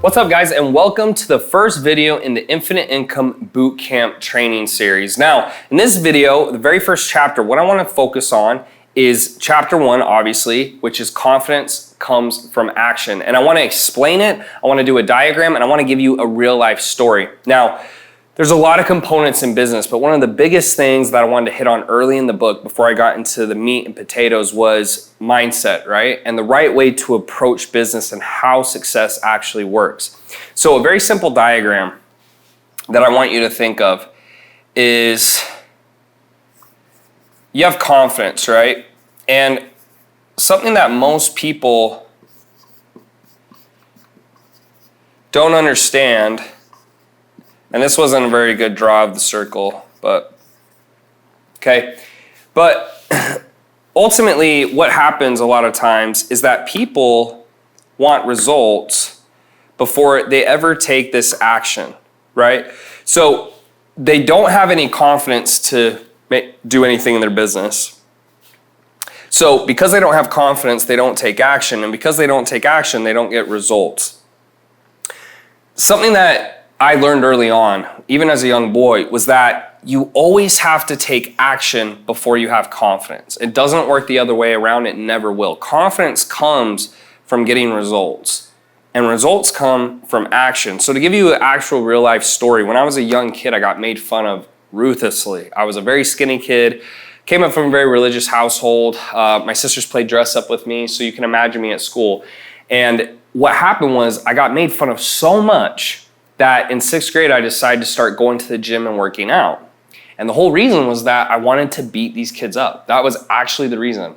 What's up, guys, and welcome to the first video in the Infinite Income Bootcamp training series. Now, in this video, the very first chapter, what I want to focus on is chapter 1, obviously, which is confidence comes from action. And I want to explain it, I want to do a diagram, and I want to give you a real life story. Now, there's a lot of components in business, but one of the biggest things that I wanted to hit on early in the book before I got into the meat and potatoes was mindset, right? And the right way to approach business and how success actually works. So a very simple diagram that I want you to think of is you have confidence, right? And something that most people don't understand, and this wasn't a very good draw of the circle, but okay. But ultimately, what happens a lot of times is that people want results before they ever take this action, right? So they don't have any confidence to do anything in their business. So because they don't have confidence, they don't take action. And because they don't take action, they don't get results. Something that I learned early on, even as a young boy, was that you always have to take action before you have confidence. It doesn't work the other way around. It never will. Confidence comes from getting results, and results come from action. So to give you an actual real life story, when I was a young kid, I got made fun of ruthlessly. I was a very skinny kid, came up from a very religious household. My sisters played dress up with me, so you can imagine me at school. And what happened was I got made fun of so much that in 6th grade, I decided to start going to the gym and working out. And the whole reason was that I wanted to beat these kids up. That was actually the reason.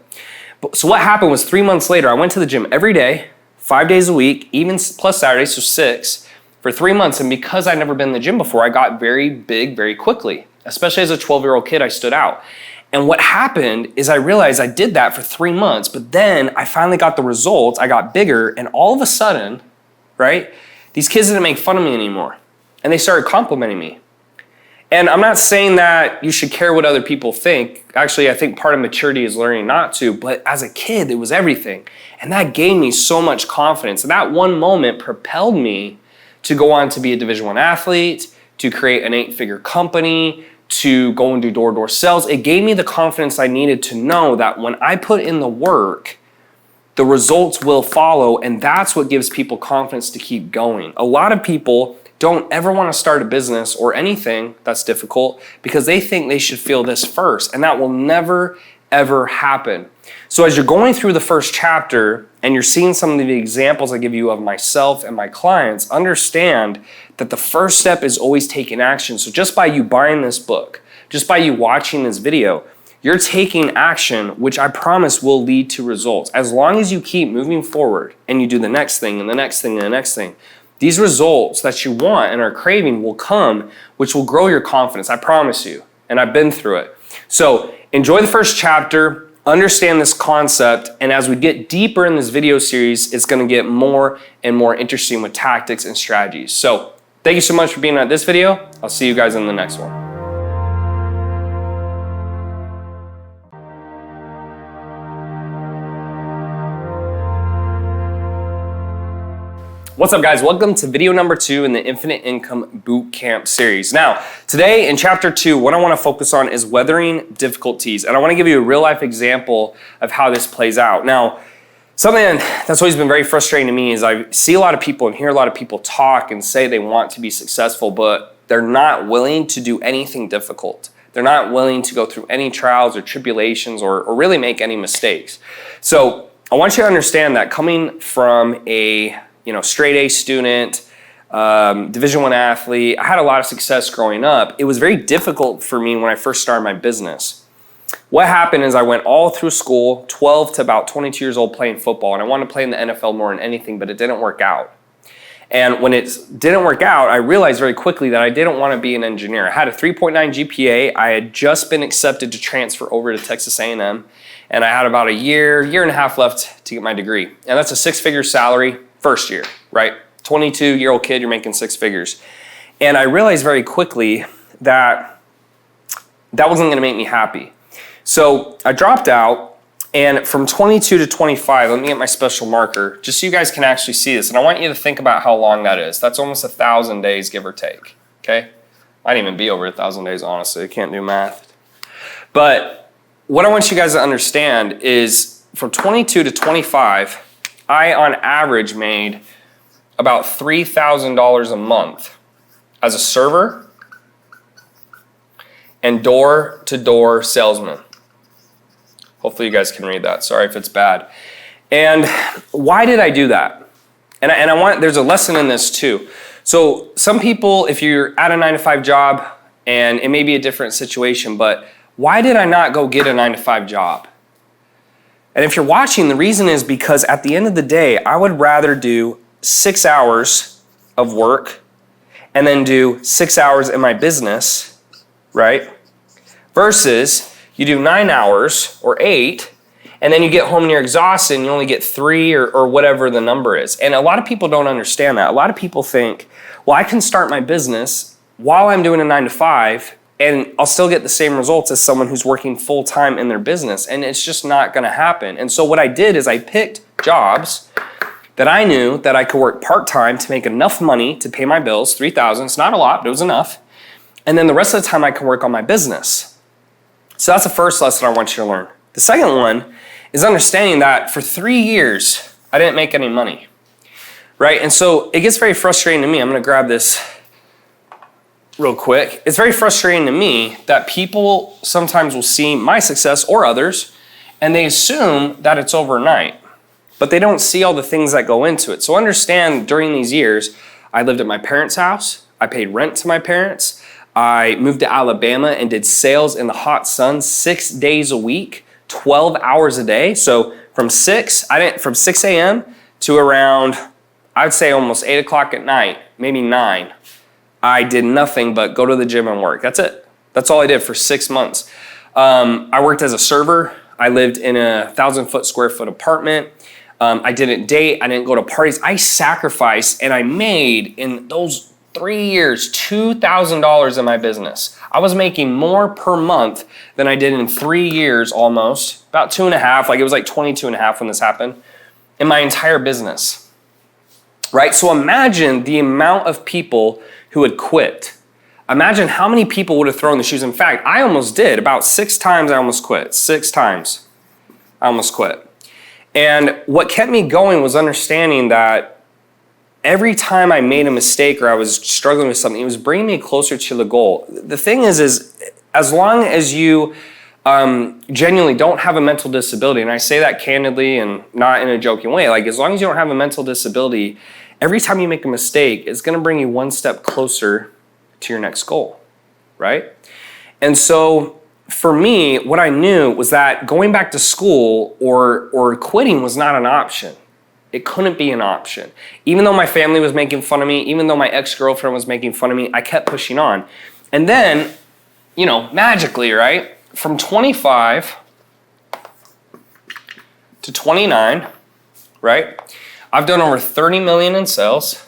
So what happened was 3 months later, I went to the gym every day, 5 days a week, even plus Saturdays, so 6, for 3 months. And because I'd never been in the gym before, I got very big very quickly. Especially as a 12-year-old kid, I stood out. And what happened is I realized I did that for 3 months, but then I finally got the results. I got bigger, and all of a sudden, right, these kids didn't make fun of me anymore, and they started complimenting me. And I'm not saying that you should care what other people think. Actually, I think part of maturity is learning not to, but as a kid, it was everything. And that gave me so much confidence. And that one moment propelled me to go on to be a Division I athlete, to create an 8-figure company, to go and do door-to-door sales. It gave me the confidence I needed to know that when I put in the work, the results will follow, and that's what gives people confidence to keep going. A lot of people don't ever want to start a business or anything that's difficult because they think they should feel this first, and that will never, ever happen. So as you're going through the first chapter and you're seeing some of the examples I give you of myself and my clients, understand that the first step is always taking action. So just by you buying this book, just by you watching this video, you're taking action, which I promise will lead to results. As long as you keep moving forward and you do the next thing and the next thing and the next thing, these results that you want and are craving will come, which will grow your confidence. I promise you. And I've been through it. So enjoy the first chapter, understand this concept, and as we get deeper in this video series, it's going to get more and more interesting with tactics and strategies. So thank you so much for being at this video. I'll see you guys in the next one. What's up, guys? Welcome to video number 2 in the Infinite Income Bootcamp series. Now, today in chapter 2, what I want to focus on is weathering difficulties. And I want to give you a real life example of how this plays out. Now, something that's always been very frustrating to me is I see a lot of people and hear a lot of people talk and say they want to be successful, but they're not willing to do anything difficult. They're not willing to go through any trials or tribulations or really make any mistakes. So I want you to understand that coming from a straight A student, Division I athlete. I had a lot of success growing up. It was very difficult for me when I first started my business. What happened is I went all through school, 12 to about 22 years old, playing football, and I wanted to play in the NFL more than anything, but it didn't work out. And when it didn't work out, I realized very quickly that I didn't want to be an engineer. I had a 3.9 GPA. I had just been accepted to transfer over to Texas A&M, and I had about a year and a half left to get my degree. And that's a 6-figure salary. First year, right? 22-year-old kid, you're making 6 figures. And I realized very quickly that wasn't going to make me happy. So I dropped out And from 22 to 25, let me get my special marker, just so you guys can actually see this. And I want you to think about how long that is. That's almost 1,000 days, give or take, okay? Might even be over 1,000 days, honestly. I can't do math. But what I want you guys to understand is from 22 to 25, I, on average, made about $3,000 a month as a server and door-to-door salesman. Hopefully you guys can read that. Sorry if it's bad. And why did I do that? And I want, there's a lesson in this too. So some people, if you're at a 9-to-5 job, and it may be a different situation, but why did I not go get a 9-to-5 job? And if you're watching, the reason is because at the end of the day, I would rather do 6 hours of work and then do 6 hours in my business, right? Versus you do 9 hours or 8, and then you get home and you're exhausted and you only get 3 or whatever the number is. And a lot of people don't understand that. A lot of people think, well, I can start my business while I'm doing a 9-to-5 and I'll still get the same results as someone who's working full-time in their business. And it's just not gonna happen. And so what I did is I picked jobs that I knew that I could work part-time to make enough money to pay my bills, $3,000. It's not a lot, but it was enough. And then the rest of the time I can work on my business. So that's the first lesson I want you to learn. The second one is understanding that for 3 years, I didn't make any money, right? And so it gets very frustrating to me. I'm gonna grab this real quick. It's very frustrating to me that people sometimes will see my success or others, and they assume that it's overnight, but they don't see all the things that go into it. So understand during these years, I lived at my parents' house, I paid rent to my parents, I moved to Alabama and did sales in the hot sun 6 days a week, 12 hours a day. So from 6 a.m. to around, I would say almost 8 o'clock at night, maybe 9, I did nothing but go to the gym and work. That's it. That's all I did for 6 months. I worked as a server. I lived in a 1,000 square foot apartment. I didn't date. I didn't go to parties. I sacrificed and I made in those 3 years, $2,000 in my business. I was making more per month than I did in 3 years almost, about 2.5, like it was like 22.5 when this happened, in my entire business, right? So imagine the amount of people who had quit. Imagine how many people would have thrown the shoes. In fact, I almost did. About 6 times I almost quit. 6 times I almost quit. And what kept me going was understanding that every time I made a mistake or I was struggling with something, it was bringing me closer to the goal. The thing is as long as you genuinely don't have a mental disability, and I say that candidly and not in a joking way, like as long as you don't have a mental disability, every time you make a mistake, it's gonna bring you one step closer to your next goal, right? And so for me, what I knew was that going back to school or quitting was not an option. It couldn't be an option. Even though my family was making fun of me, even though my ex-girlfriend was making fun of me, I kept pushing on. And then, magically, right, from 25 to 29, right, I've done over 30 million in sales,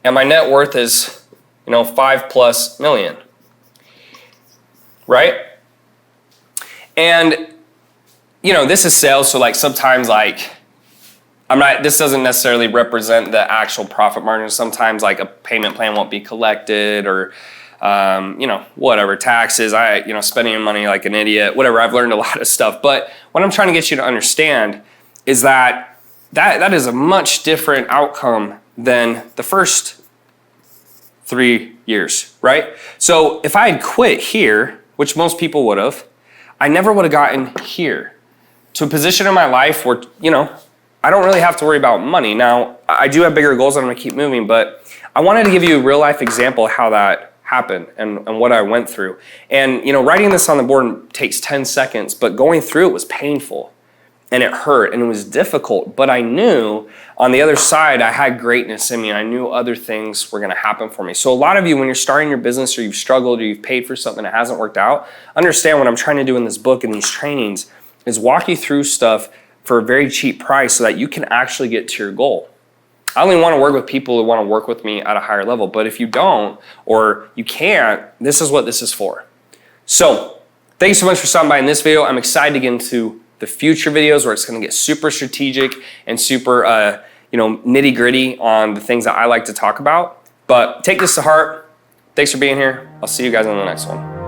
and my net worth is, 5+ million, right? And, this is sales, so like sometimes like, this doesn't necessarily represent the actual profit margin. Sometimes like a payment plan won't be collected or, whatever, taxes, spending money like an idiot, whatever. I've learned a lot of stuff. But what I'm trying to get you to understand is that is a much different outcome than the first 3 years, right? So if I had quit here, which most people would have, I never would have gotten here to a position in my life where, I don't really have to worry about money. Now, I do have bigger goals and I'm gonna keep moving, but I wanted to give you a real life example of how that happened and what I went through. And writing this on the board takes 10 seconds, but going through it was painful and it hurt and it was difficult, but I knew on the other side I had greatness in me and I knew other things were gonna happen for me. So a lot of you, when you're starting your business or you've struggled or you've paid for something that hasn't worked out, understand what I'm trying to do in this book and these trainings is walk you through stuff for a very cheap price so that you can actually get to your goal. I only want to work with people who want to work with me at a higher level, but if you don't or you can't, this is what this is for. So thank you so much for stopping by in this video. I'm excited to get into the future videos where it's going to get super strategic and super, nitty gritty on the things that I like to talk about. But take this to heart. Thanks for being here. I'll see you guys on the next one.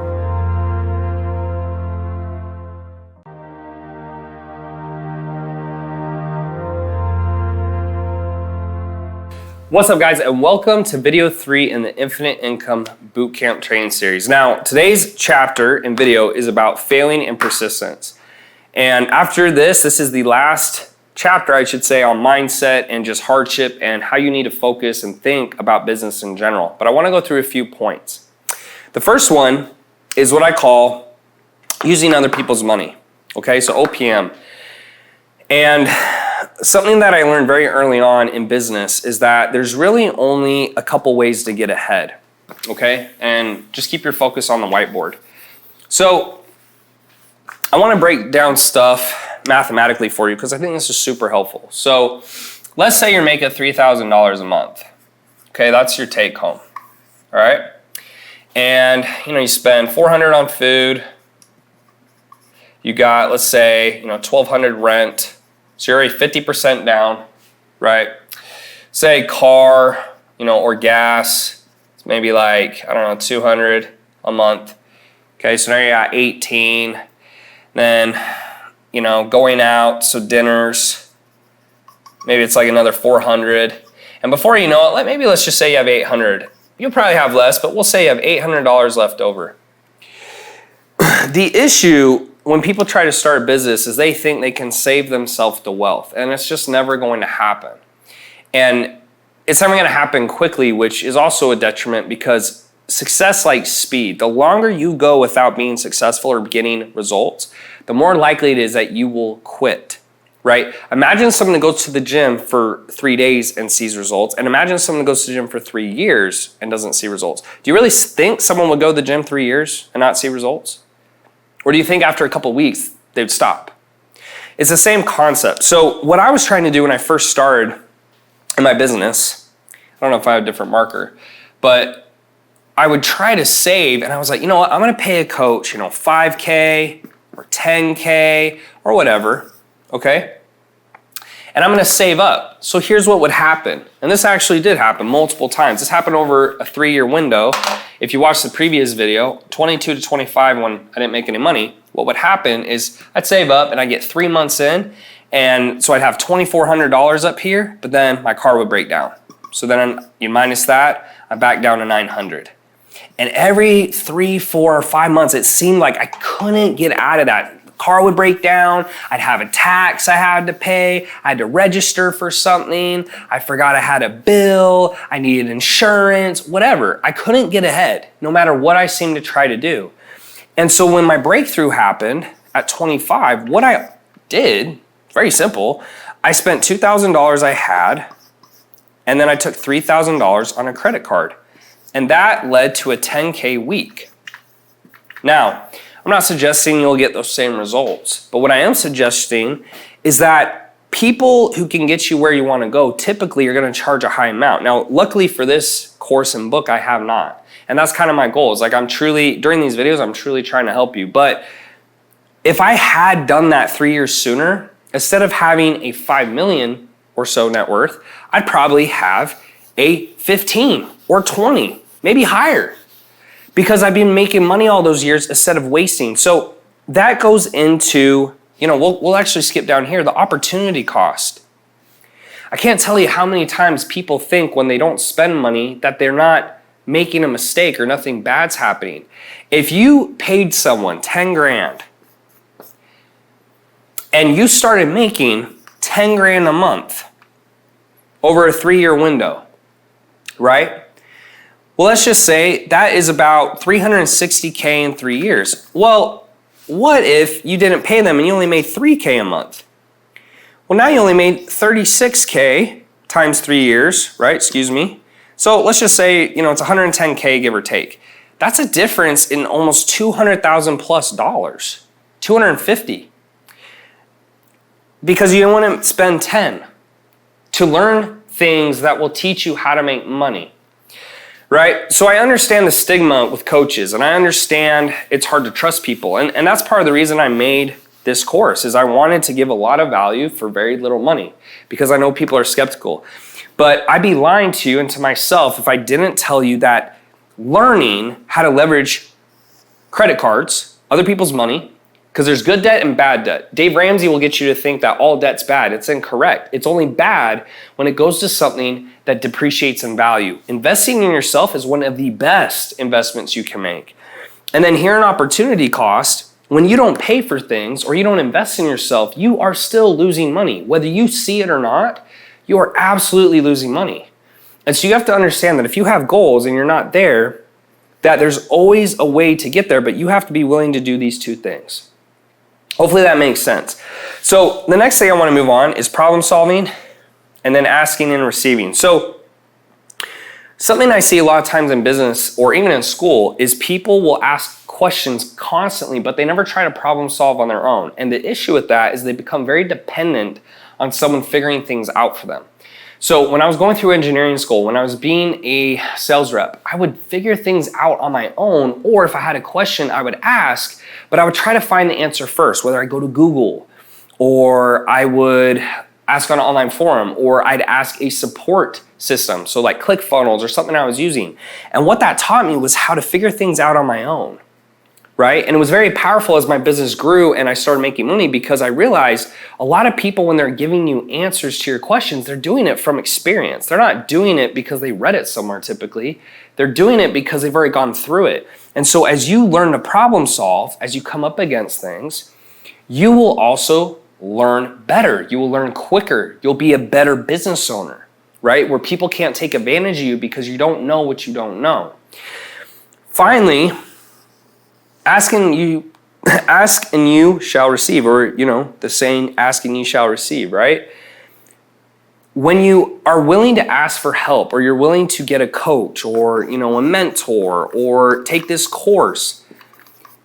What's up, guys, and welcome to video 3 in the Infinite Income Bootcamp Training Series. Now, today's chapter and video is about failing and persistence. And after this is the last chapter, I should say, on mindset and just hardship and how you need to focus and think about business in general. But I want to go through a few points. The first one is what I call using other people's money. Okay, so OPM. And something that I learned very early on in business is that there's really only a couple ways to get ahead, okay? And just keep your focus on the whiteboard. So I want to break down stuff mathematically for you because I think this is super helpful. So let's say you're making $3,000 a month. Okay, that's your take home, all right? And you spend $400 on food. You got, let's say, $1,200 rent. So you're already 50% down, right? Say car, or gas, it's maybe like, I don't know, $200 a month. Okay, so now you're at 18. Then, going out, so dinners, maybe it's like another 400. And before you know it, maybe let's just say you have 800. You'll probably have less, but we'll say you have $800 left over. The issue when people try to start a business is they think they can save themselves the wealth, and it's just never going to happen. And it's never going to happen quickly, which is also a detriment because success likes speed. The longer you go without being successful or getting results, the more likely it is that you will quit, right? Imagine someone that goes to the gym for 3 days and sees results, and imagine someone that goes to the gym for 3 years and doesn't see results. Do you really think someone would go to the gym 3 years and not see results? Or do you think after a couple weeks, they'd stop? It's the same concept. So what I was trying to do when I first started in my business, I don't know if I have a different marker, but I would try to save, and I was like, you know what, I'm gonna pay a coach, $5K or $10K or whatever, okay? And I'm gonna save up. So here's what would happen. And this actually did happen multiple times. This happened over a 3-year window. If you watch the previous video, 22 to 25 when I didn't make any money, what would happen is I'd save up and I'd get 3 months in, and so I'd have $2,400 up here, but then my car would break down. So then you minus that, I'm back down to 900. And every 3, 4, or 5 months, it seemed like I couldn't get out of that. Car would break down, I'd have a tax I had to pay, I had to register for something, I forgot I had a bill, I needed insurance, whatever. I couldn't get ahead, no matter what I seemed to try to do. And so when my breakthrough happened at 25, what I did, very simple, I spent $2,000 I had, and then I took $3,000 on a credit card. And that led to a 10K week. Now, I'm not suggesting you'll get those same results, but what I am suggesting is that people who can get you where you want to go typically are going to charge a high amount. Now, luckily for this course and book, I have not. And that's kind of my goal. Is like during these videos, I'm truly trying to help you. But if I had done that 3 years sooner, instead of having a 5 million or so net worth, I'd probably have a 15 or 20, maybe higher. Because I've been making money all those years instead of wasting. So that goes into, we'll actually skip down here, the opportunity cost. I can't tell you how many times people think when they don't spend money that they're not making a mistake or nothing bad's happening. If you paid someone 10 grand and you started making 10 grand a month over a 3-year window, right? Well, let's just say that is about $360K in 3 years. Well, what if you didn't pay them and you only made $3K a month? Well, now you only made $36K times 3 years, right? Excuse me. So let's just say, it's $110K give or take. That's a difference in almost $200,000 plus dollars, $250. Because you don't want to spend 10 to learn things that will teach you how to make money. Right? So I understand the stigma with coaches, and I understand it's hard to trust people. And that's part of the reason I made this course, is I wanted to give a lot of value for very little money because I know people are skeptical. But I'd be lying to you and to myself if I didn't tell you that learning how to leverage credit cards, other people's money, because there's good debt and bad debt. Dave Ramsey will get you to think that all debt's bad. It's incorrect. It's only bad when it goes to something that depreciates in value. Investing in yourself is one of the best investments you can make. And then here in opportunity cost, when you don't pay for things or you don't invest in yourself, you are still losing money. Whether you see it or not, you are absolutely losing money. And so you have to understand that if you have goals and you're not there, that there's always a way to get there, but you have to be willing to do these two things. Hopefully that makes sense. So the next thing I want to move on is problem solving and then asking and receiving. So something I see a lot of times in business or even in school is people will ask questions constantly, but they never try to problem solve on their own. And the issue with that is they become very dependent on someone figuring things out for them. So when I was going through engineering school, when I was being a sales rep, I would figure things out on my own, or if I had a question, I would ask, but I would try to find the answer first, whether I go to Google, or I would ask on an online forum, or I'd ask a support system, so like ClickFunnels or something I was using. And what that taught me was how to figure things out on my own, right? And it was very powerful as my business grew and I started making money because I realized a lot of people, when they're giving you answers to your questions, they're doing it from experience. They're not doing it because they read it somewhere typically. They're doing it because they've already gone through it. And so as you learn to problem solve, as you come up against things, you will also learn better. You will learn quicker. You'll be a better business owner, right? Where people can't take advantage of you because you don't know what you don't know. Finally, ask and you shall receive, or the saying, ask and you shall receive, right? When you are willing to ask for help, or you're willing to get a coach or a mentor or take this course,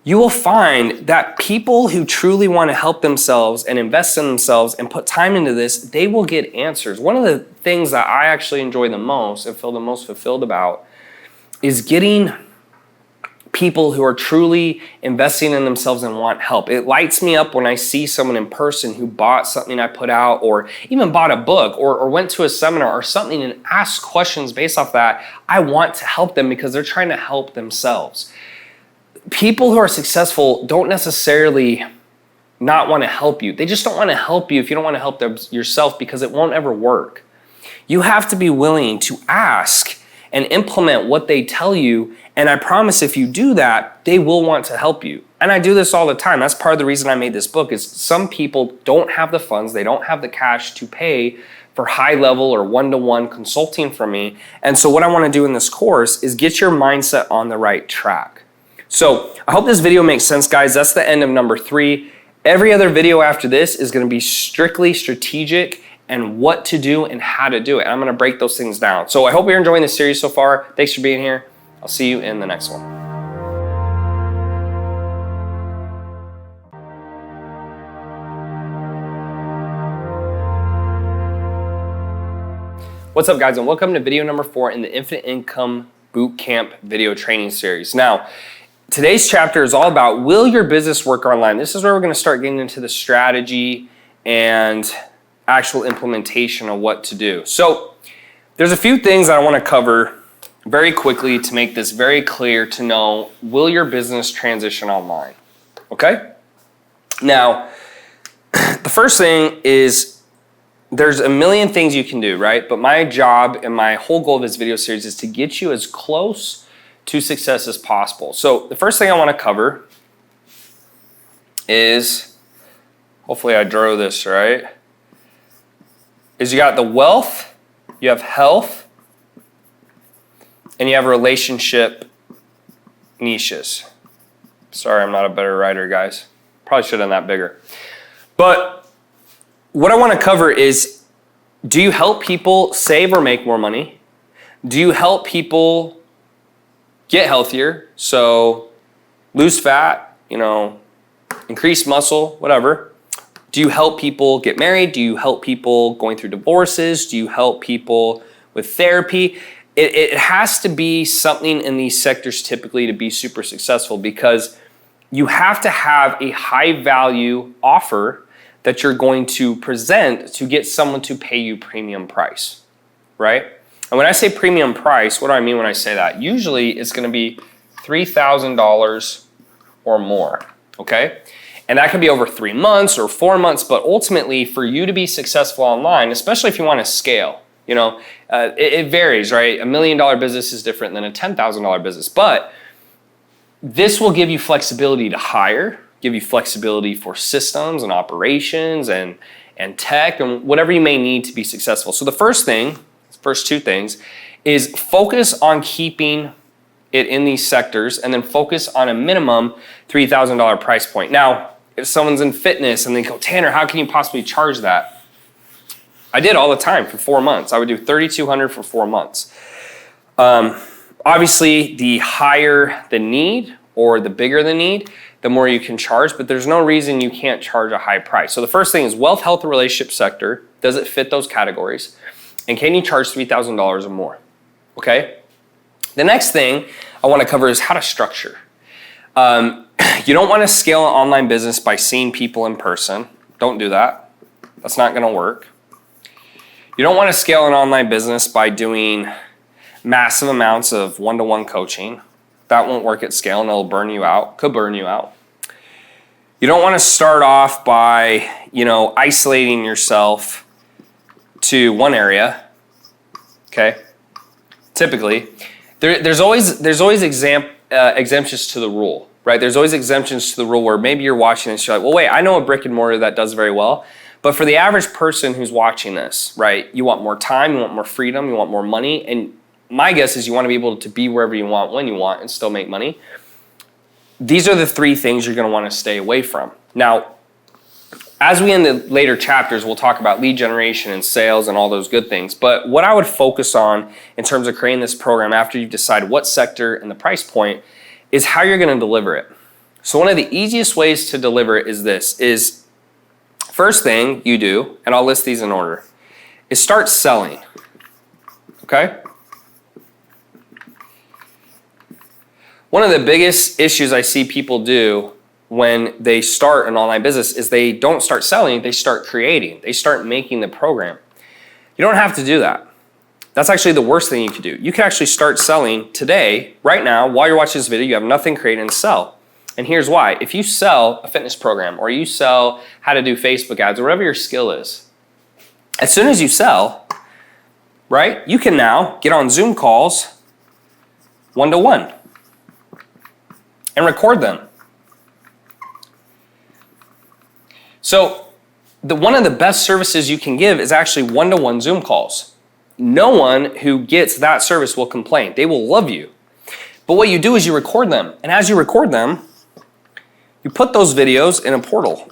you will find that people who truly want to help themselves and invest in themselves and put time into this, they will get answers. One of the things that I actually enjoy the most and feel the most fulfilled about is getting people who are truly investing in themselves and want help. It lights me up when I see someone in person who bought something I put out, or even bought a book, or went to a seminar or something and asked questions based off that. I want to help them because they're trying to help themselves. People who are successful don't necessarily not want to help you. They just don't want to help you if you don't want to help them yourself, because it won't ever work. You have to be willing to ask and implement what they tell you. And I promise if you do that, they will want to help you. And I do this all the time. That's part of the reason I made this book, is some people don't have the funds, they don't have the cash to pay for high level or one-to-one consulting from me. And so what I want to do in this course is get your mindset on the right track. So I hope this video makes sense, guys. That's the end of number 3. Every other video after this is going to be strictly strategic and what to do and how to do it. I'm going to break those things down. So I hope you're enjoying this series so far. Thanks for being here. I'll see you in the next one. What's up, guys, and welcome to video number 4 in the Infinite Income Bootcamp video training series. Now, today's chapter is all about, will your business work online? This is where we're going to start getting into the strategy and actual implementation of what to do. So there's a few things I want to cover very quickly to make this very clear to know, will your business transition online? Okay? Now, the first thing is, there's a million things you can do, right? But my job and my whole goal of this video series is to get you as close to success as possible. So the first thing I want to cover is, hopefully I drew this right, is you got the wealth, you have health, and you have relationship niches. Sorry, I'm not a better writer, guys. Probably should have done that bigger. But what I want to cover is, do you help people save or make more money? Do you help people get healthier? So lose fat, increase muscle, whatever. Do you help people get married? Do you help people going through divorces? Do you help people with therapy? It has to be something in these sectors typically to be super successful, because you have to have a high value offer that you're going to present to get someone to pay you premium price, right? And when I say premium price, what do I mean when I say that? Usually it's going to be $3,000 or more, okay? And that could be over 3 months or 4 months, but ultimately for you to be successful online, especially if you want to scale, it varies, right? $1 million business is different than a $10,000 business, but this will give you flexibility to hire, give you flexibility for systems and operations and tech and whatever you may need to be successful. So the first two things is focus on keeping it in these sectors and then focus on a minimum $3,000 price point. Now, if someone's in fitness and they go, Tanner, how can you possibly charge that? I did all the time for 4 months. I would do $3,200 for 4 months. Obviously, the higher the need or the bigger the need, the more you can charge, but there's no reason you can't charge a high price. So the first thing is wealth, health, and relationship sector. Does it fit those categories? And can you charge $3,000 or more? Okay? The next thing I want to cover is how to structure. You don't want to scale an online business by seeing people in person. Don't do that. That's not going to work. You don't want to scale an online business by doing massive amounts of one-to-one coaching. That won't work at scale and it'll burn you out, could burn you out. You don't want to start off by, isolating yourself to one area, okay? Typically, there's always exemptions to the rule, right? There's always exemptions to the rule where maybe you're watching this, you're like, well, wait, I know a brick and mortar that does very well. But for the average person who's watching this, right, you want more time, you want more freedom, you want more money, and my guess is you want to be able to be wherever you want, when you want, and still make money. These are the 3 things you're going to want to stay away from. Now, as we end the later chapters, we'll talk about lead generation and sales and all those good things. But what I would focus on in terms of creating this program after you've decided what sector and the price point is how you're going to deliver it. So one of the easiest ways to deliver it is first thing you do, and I'll list these in order, is start selling, okay? One of the biggest issues I see people do when they start an online business is they don't start selling, they start creating. They start making the program. You don't have to do that. That's actually the worst thing you could do. You can actually start selling today, right now, while you're watching this video, you have nothing created and sell. And here's why. If you sell a fitness program or you sell how to do Facebook ads or whatever your skill is, as soon as you sell, right, you can now get on Zoom calls one-to-one and record them. So one of the best services you can give is actually one-to-one Zoom calls. No one who gets that service will complain. They will love you. But what you do is you record them. And as you record them, you put those videos in a portal.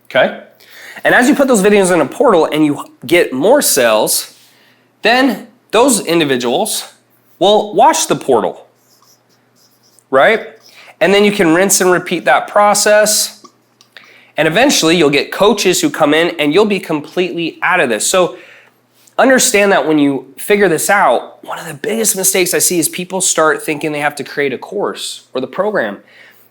Okay? And as you put those videos in a portal and you get more sales, then those individuals will watch the portal, right? And then you can rinse and repeat that process. And eventually you'll get coaches who come in and you'll be completely out of this. So understand that when you figure this out, one of the biggest mistakes I see is people start thinking they have to create a course or the program.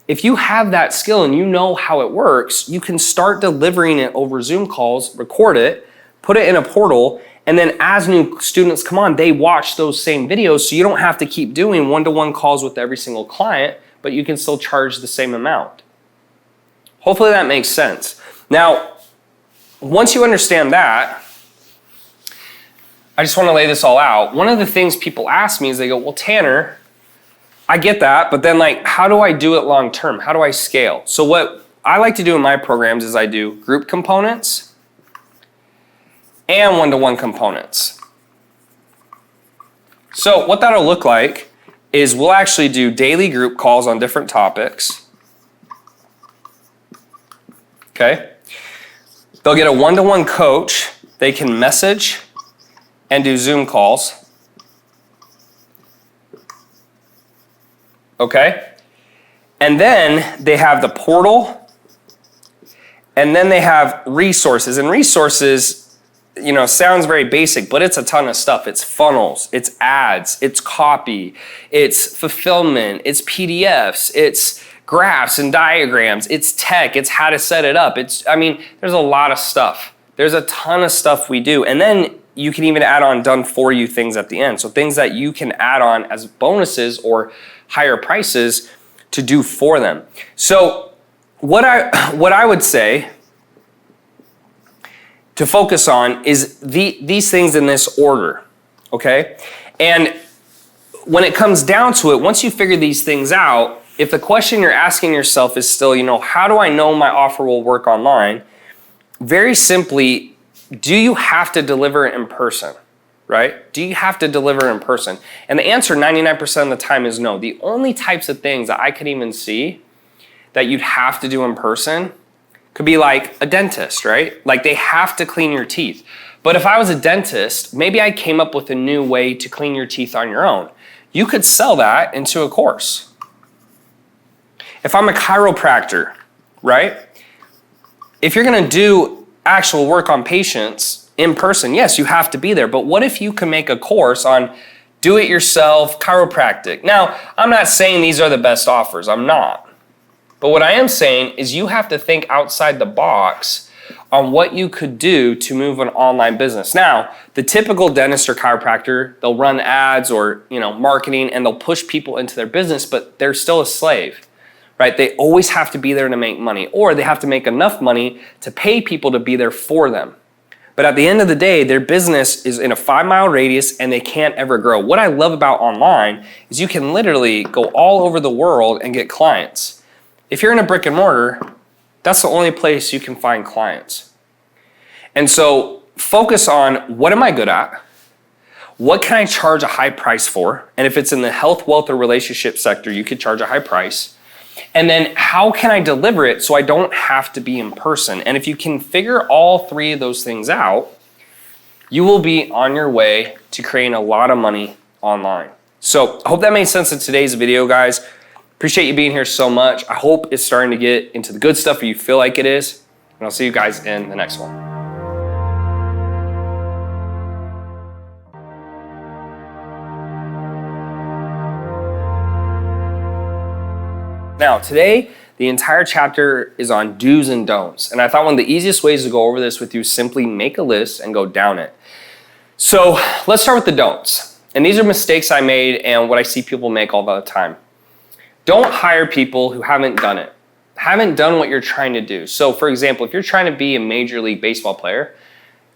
If you have that skill and you know how it works, you can start delivering it over Zoom calls, record it, put it in a portal, and then as new students come on, they watch those same videos, so you don't have to keep doing one-to-one calls with every single client, but you can still charge the same amount. Hopefully that makes sense. Now, once you understand that, I just want to lay this all out. One of the things people ask me is they go, well, Tanner, I get that, but then how do I do it long term? How do I scale? So what I like to do in my programs is I do group components and one-to-one components. So what that'll look like is we'll actually do daily group calls on different topics. Okay? They'll get a one-to-one coach. They can message and do Zoom calls. Okay? And then they have the portal, and then they have resources. And resources sounds very basic, but it's a ton of stuff. It's funnels, it's ads, it's copy, it's fulfillment, it's PDFs, it's graphs and diagrams, it's tech, it's how to set it up. There's a lot of stuff. There's a ton of stuff we do. And then you can even add on done for you things at the end. So things that you can add on as bonuses or higher prices to do for them. So what I would say to focus on is these things in this order, okay? And when it comes down to it, once you figure these things out, if the question you're asking yourself is still, how do I know my offer will work online? Very simply, do you have to deliver it in person, right? Do you have to deliver in person? And the answer 99% of the time is no. The only types of things that I could even see that you'd have to do in person could be like a dentist, right? Like they have to clean your teeth. But if I was a dentist, maybe I came up with a new way to clean your teeth on your own. You could sell that into a course. If I'm a chiropractor, right? If you're gonna do actual work on patients in person, yes, you have to be there. But what if you can make a course on do-it-yourself chiropractic? Now, I'm not saying these are the best offers, I'm not. But what I am saying is you have to think outside the box on what you could do to move an online business. Now, the typical dentist or chiropractor, they'll run ads or marketing and they'll push people into their business, but they're still a slave. Right? They always have to be there to make money, or they have to make enough money to pay people to be there for them. But at the end of the day, their business is in a 5-mile radius and they can't ever grow. What I love about online is you can literally go all over the world and get clients. If you're in a brick and mortar, that's the only place you can find clients. And so focus on what am I good at? What can I charge a high price for? And if it's in the health, wealth, or relationship sector, you could charge a high price. And then how can I deliver it so I don't have to be in person? And if you can figure all three of those things out, you will be on your way to creating a lot of money online. So I hope that made sense in today's video, guys. Appreciate you being here so much. I hope it's starting to get into the good stuff, or you feel like it is. And I'll see you guys in the next one. Now, today, the entire chapter is on do's and don'ts. And I thought one of the easiest ways to go over this with you is simply make a list and go down it. So let's start with the don'ts. And these are mistakes I made and what I see people make all the time. Don't hire people who haven't done it, haven't done what you're trying to do. So for example, if you're trying to be a Major League Baseball player,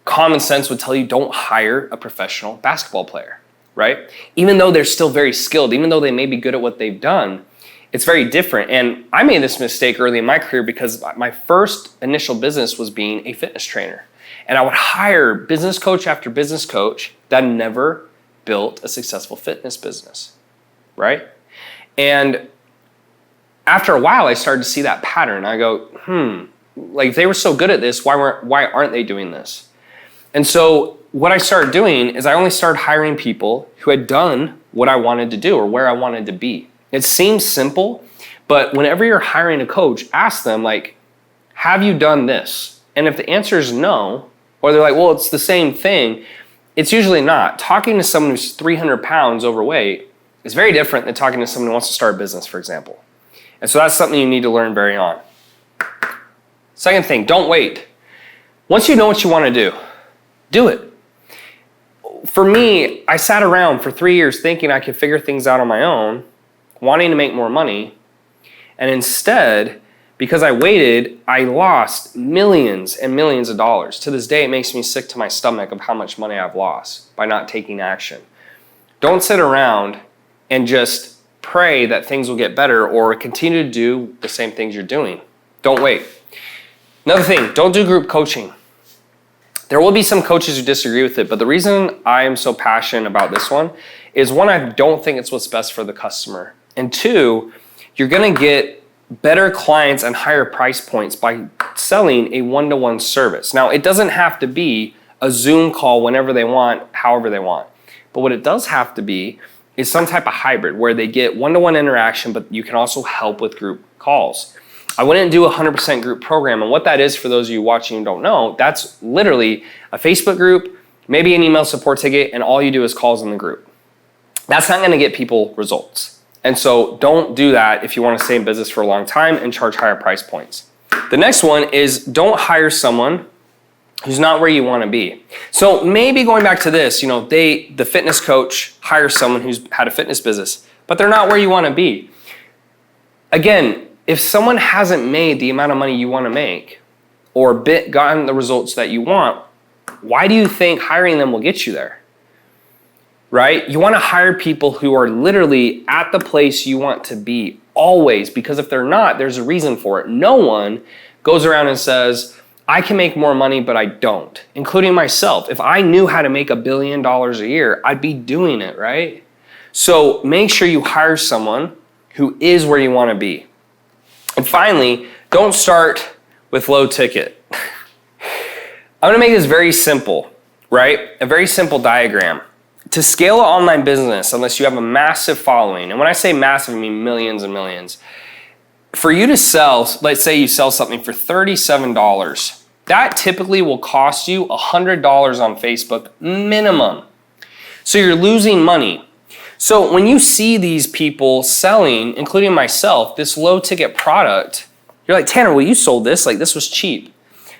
common sense would tell you don't hire a professional basketball player, right? Even though they're still very skilled, even though they may be good at what they've done, it's very different. And I made this mistake early in my career because my first initial business was being a fitness trainer. And I would hire business coach after business coach that never built a successful fitness business, right? And after a while, I started to see that pattern. I go, like if they were so good at this, why aren't they doing this? And so what I started doing is I only started hiring people who had done what I wanted to do or where I wanted to be. It seems simple, but whenever you're hiring a coach, ask them like, have you done this? And if the answer is no, or they're like, well, it's the same thing, it's usually not. Talking to someone who's 300 pounds overweight is very different than talking to someone who wants to start a business, for example. And so that's something you need to learn very on. Second thing, don't wait. Once you know what you want to do it. For me, I sat around for 3 years thinking I could figure things out on my own, wanting to make more money, and instead, because I waited, I lost millions and millions of dollars. To this day, it makes me sick to my stomach of how much money I've lost by not taking action. Don't sit around and just pray that things will get better or continue to do the same things you're doing. Don't wait. Another thing, don't do group coaching. There will be some coaches who disagree with it, but the reason I am so passionate about this one is one, I don't think it's what's best for the customer. And two, you're gonna get better clients and higher price points by selling a one-to-one service. Now, it doesn't have to be a Zoom call whenever they want, however they want. But what it does have to be is some type of hybrid where they get one-to-one interaction, but you can also help with group calls. I wouldn't do a 100% group program. And what that is, for those of you watching who don't know, that's literally a Facebook group, maybe an email support ticket, and all you do is calls in the group. That's not going to get people results. And so don't do that if you want to stay in business for a long time and charge higher price points. The next one is don't hire someone who's not where you want to be. So maybe going back to this, the fitness coach hires someone who's had a fitness business, but they're not where you want to be. Again, if someone hasn't made the amount of money you want to make or gotten the results that you want, why do you think hiring them will get you there? Right? You want to hire people who are literally at the place you want to be always, because if they're not, there's a reason for it. No one goes around and says, I can make more money, but I don't, including myself. If I knew how to make $1 billion a year, I'd be doing it, right? So make sure you hire someone who is where you want to be. And finally, don't start with low ticket. I'm going to make this very simple, right? A very simple diagram. To scale an online business, unless you have a massive following, and when I say massive, I mean millions and millions, for you to sell, let's say you sell something for $37, that typically will cost you $100 on Facebook minimum. So you're losing money. So when you see these people selling, including myself, this low ticket product, you're like, Tanner, well, you sold this, like this was cheap.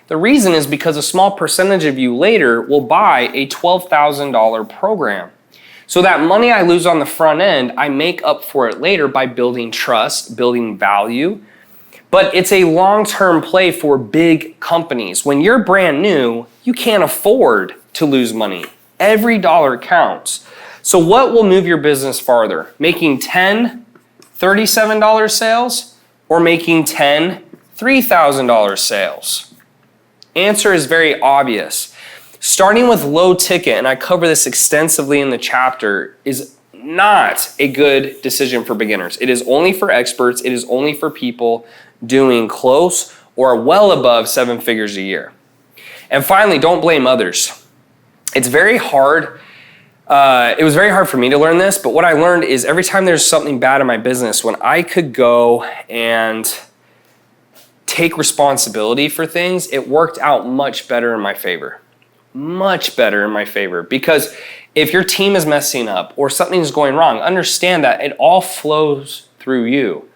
The reason is because a small percentage of you later will buy a $12,000 program. So that money I lose on the front end, I make up for it later by building trust, building value. But it's a long-term play for big companies. When you're brand new, you can't afford to lose money. Every dollar counts. So what will move your business farther? Making 10 $37 sales or making 10 $3,000 sales? Answer is very obvious. Starting with low ticket, and I cover this extensively in the chapter, is not a good decision for beginners. It is only for experts. It is only for people doing close or well above 7 figures a year. And finally, don't blame others. It's very hard. It was very hard for me to learn this, but what I learned is every time there's something bad in my business, when I could go and take responsibility for things, it worked out much better in my favor. Much better in my favor. Because if your team is messing up or something's going wrong, understand that it all flows through you.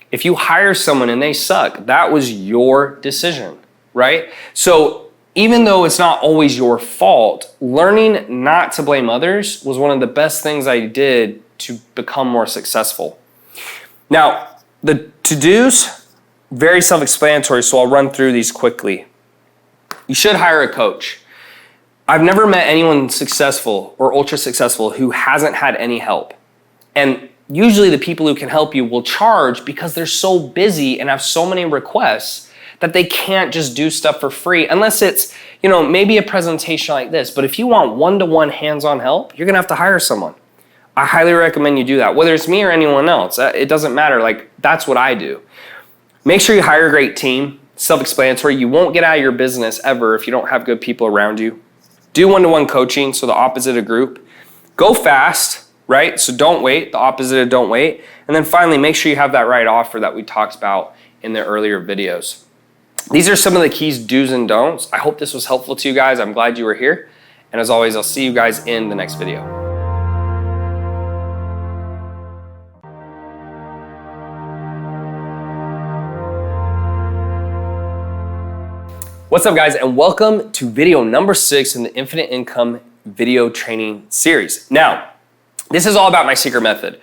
If you hire someone and they suck, that was your decision, right? So even though it's not always your fault, learning not to blame others was one of the best things I did to become more successful. Now, the to-dos, very self-explanatory, so I'll run through these quickly. You should hire a coach. I've never met anyone successful or ultra successful who hasn't had any help. And usually the people who can help you will charge because they're so busy and have so many requests that they can't just do stuff for free unless it's, maybe a presentation like this. But if you want one-to-one hands-on help, you're gonna have to hire someone. I highly recommend you do that. Whether it's me or anyone else, it doesn't matter. Like, that's what I do. Make sure you hire a great team. Self-explanatory. You won't get out of your business ever if you don't have good people around you. Do one-to-one coaching, so the opposite of group. Go fast, right? So don't wait, the opposite of don't wait. And then finally, make sure you have that right offer that we talked about in the earlier videos. These are some of the keys, do's and don'ts. I hope this was helpful to you guys. I'm glad you were here. And as always, I'll see you guys in the next video. What's up, guys, and welcome to video number 6 in the Infinite Income video training series. Now, this is all about my secret method.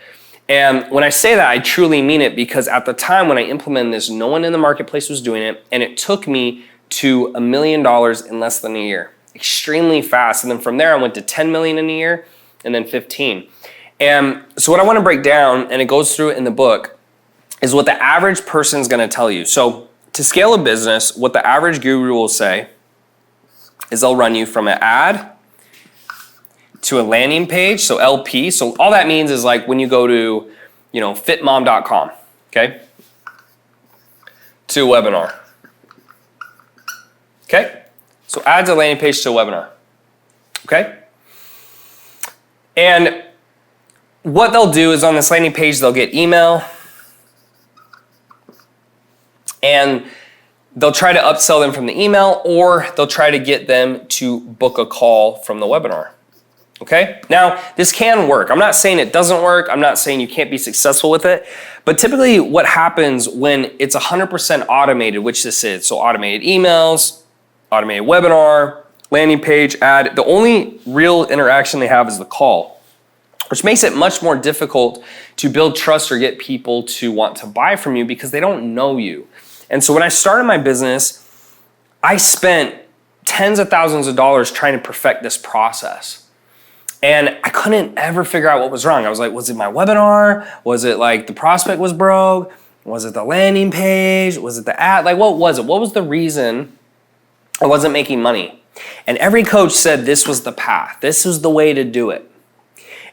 And when I say that, I truly mean it, because at the time when I implemented this, no one in the marketplace was doing it, and it took me to $1 million in less than a year. Extremely fast. And then from there, I went to 10 million in a year, and then 15. And so what I want to break down, and it goes through it in the book, is what the average person is going to tell you. So to scale a business, what the average guru will say is they'll run you from an ad to a landing page, so LP. So all that means is like when you go to, fitmom.com, okay, to a webinar. Okay? So add a landing page to a webinar. Okay? And what they'll do is on this landing page, they'll get email, And they'll try to upsell them from the email, or they'll try to get them to book a call from the webinar. Okay? Now, this can work. I'm not saying it doesn't work. I'm not saying you can't be successful with it. But typically what happens when it's 100% automated, which this is, so automated emails, automated webinar, landing page, ad, the only real interaction they have is the call, which makes it much more difficult to build trust or get people to want to buy from you because they don't know you. And so when I started my business, I spent tens of thousands of dollars trying to perfect this process. And I couldn't ever figure out what was wrong. I was like, was it my webinar? Was it like the prospect was broke? Was it the landing page? Was it the ad? Like, what was it? What was the reason I wasn't making money? And every coach said this was the path. This was the way to do it.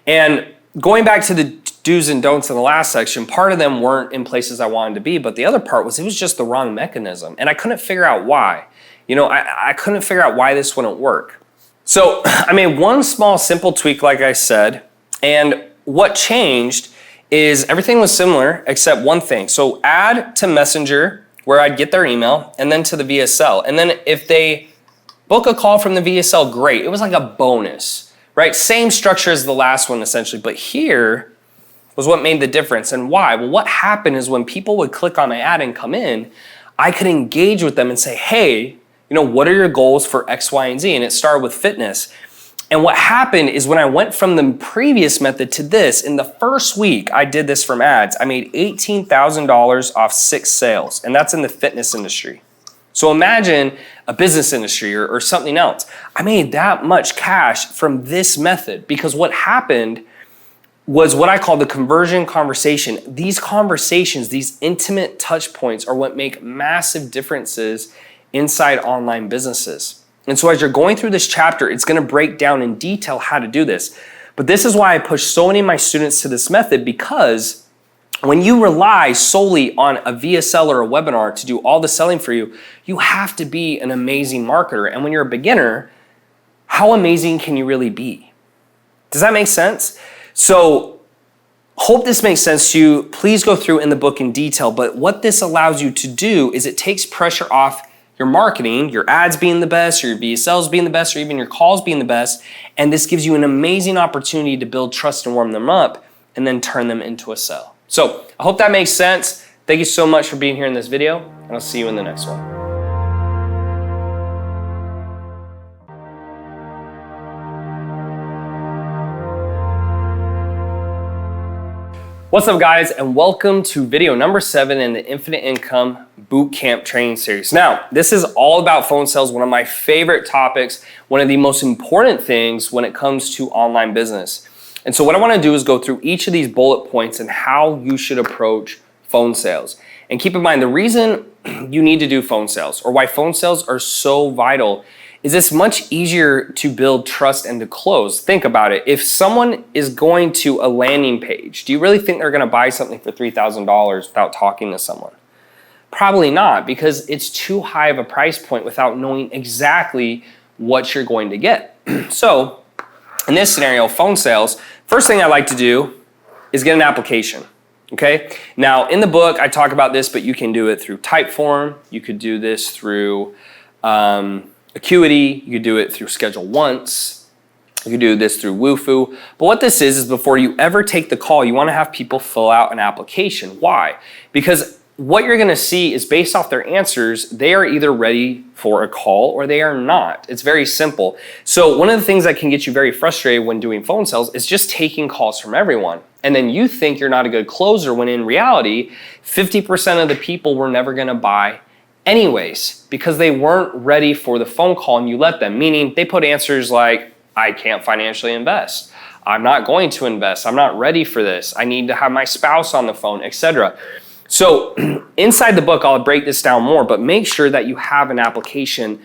And going back to the do's and don'ts in the last section, part of them weren't in places I wanted to be, but the other part was it was just the wrong mechanism. And I couldn't figure out why. I couldn't figure out why this wouldn't work. So I made one small, simple tweak, like I said, and what changed is everything was similar except one thing. So add to Messenger, where I'd get their email, and then to the VSL. And then if they book a call from the VSL, great. It was like a bonus, right? Same structure as the last one, essentially, but here was what made the difference. And why? Well, what happened is when people would click on my ad and come in, I could engage with them and say, hey, what are your goals for X, Y, and Z? And it started with fitness. And what happened is when I went from the previous method to this, in the first week I did this from ads, I made $18,000 off 6 sales. And that's in the fitness industry. So imagine a business industry or something else. I made that much cash from this method because what happened was what I call the conversion conversation. These conversations, these intimate touch points are what make massive differences inside online businesses. And so as you're going through this chapter, it's gonna break down in detail how to do this. But this is why I push so many of my students to this method, because when you rely solely on a VSL or a webinar to do all the selling for you, you have to be an amazing marketer. And when you're a beginner, how amazing can you really be? Does that make sense? So hope this makes sense to you. Please go through in the book in detail. But what this allows you to do is it takes pressure off your marketing, your ads being the best, your VSLs being the best, or even your calls being the best. And this gives you an amazing opportunity to build trust and warm them up and then turn them into a sell. So I hope that makes sense. Thank you so much for being here in this video, and I'll see you in the next one. What's up, guys, and welcome to video number 7 in the Infinite Income Bootcamp Training Series. Now, this is all about phone sales, one of my favorite topics, one of the most important things when it comes to online business. And so what I want to do is go through each of these bullet points and how you should approach phone sales. And keep in mind, the reason you need to do phone sales, or why phone sales are so vital, is it's much easier to build trust and to close. Think about it. If someone is going to a landing page, do you really think they're going to buy something for $3,000 without talking to someone? Probably not, because it's too high of a price point without knowing exactly what you're going to get. So in this scenario, phone sales, first thing I like to do is get an application. Okay. Now in the book, I talk about this, but you can do it through Typeform. You could do this through Acuity, you could do it through Schedule Once, you could do this through Woofu. But what this is before you ever take the call, you want to have people fill out an application. Why? Because what you're going to see is based off their answers, they are either ready for a call or they are not. It's very simple. So one of the things that can get you very frustrated when doing phone sales is just taking calls from everyone. And then you think you're not a good closer when in reality, 50% of the people were never going to buy anyways, because they weren't ready for the phone call and you let them, meaning they put answers like, I can't financially invest. I'm not going to invest. I'm not ready for this. I need to have my spouse on the phone, etc. So inside the book, I'll break this down more, but make sure that you have an application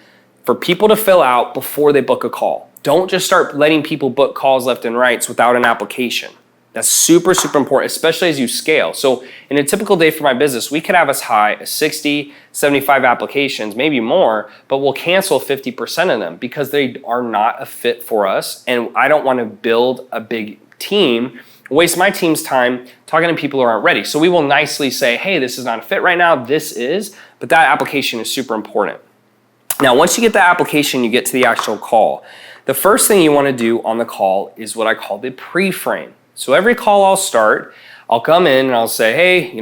for people to fill out before they book a call. Don't just start letting people book calls left and right without an application. That's super, super important, especially as you scale. So in a typical day for my business, we could have as high as 60, 75 applications, maybe more, but we'll cancel 50% of them because they are not a fit for us. And I don't want to build a big team, waste my team's time talking to people who aren't ready. So we will nicely say, hey, this is not a fit right now, this is, but that application is super important. Now, once you get the application, you get to the actual call. The first thing you want to do on the call is what I call the pre-frame. So every call I'll start, I'll come in and I'll say, hey,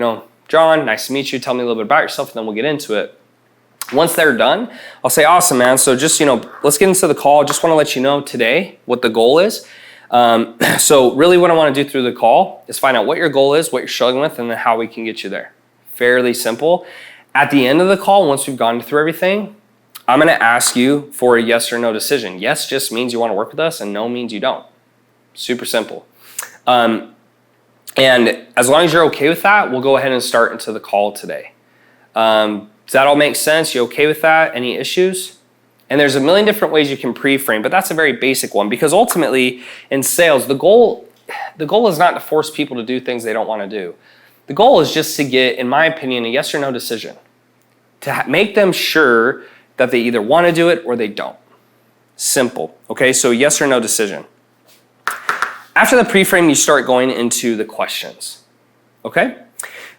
John, nice to meet you. Tell me a little bit about yourself, and then we'll get into it. Once they're done, I'll say, awesome, man. So just, let's get into the call. Just want to let you know today what the goal is. So really what I want to do through the call is find out what your goal is, what you're struggling with, and then how we can get you there. Fairly simple. At the end of the call, once we've gone through everything, I'm going to ask you for a yes or no decision. Yes just means you want to work with us, and no means you don't. Super simple. And as long as you're okay with that, we'll go ahead and start into the call today. Does that all make sense? You okay with that? Any issues? And there's a million different ways you can pre-frame, but that's a very basic one, because ultimately in sales, the goal is not to force people to do things they don't want to do. The goal is just to get, in my opinion, a yes or no decision, to make them sure that they either want to do it or they don't. Simple. Okay, so yes or no decision. After the pre-frame, you start going into the questions. Okay?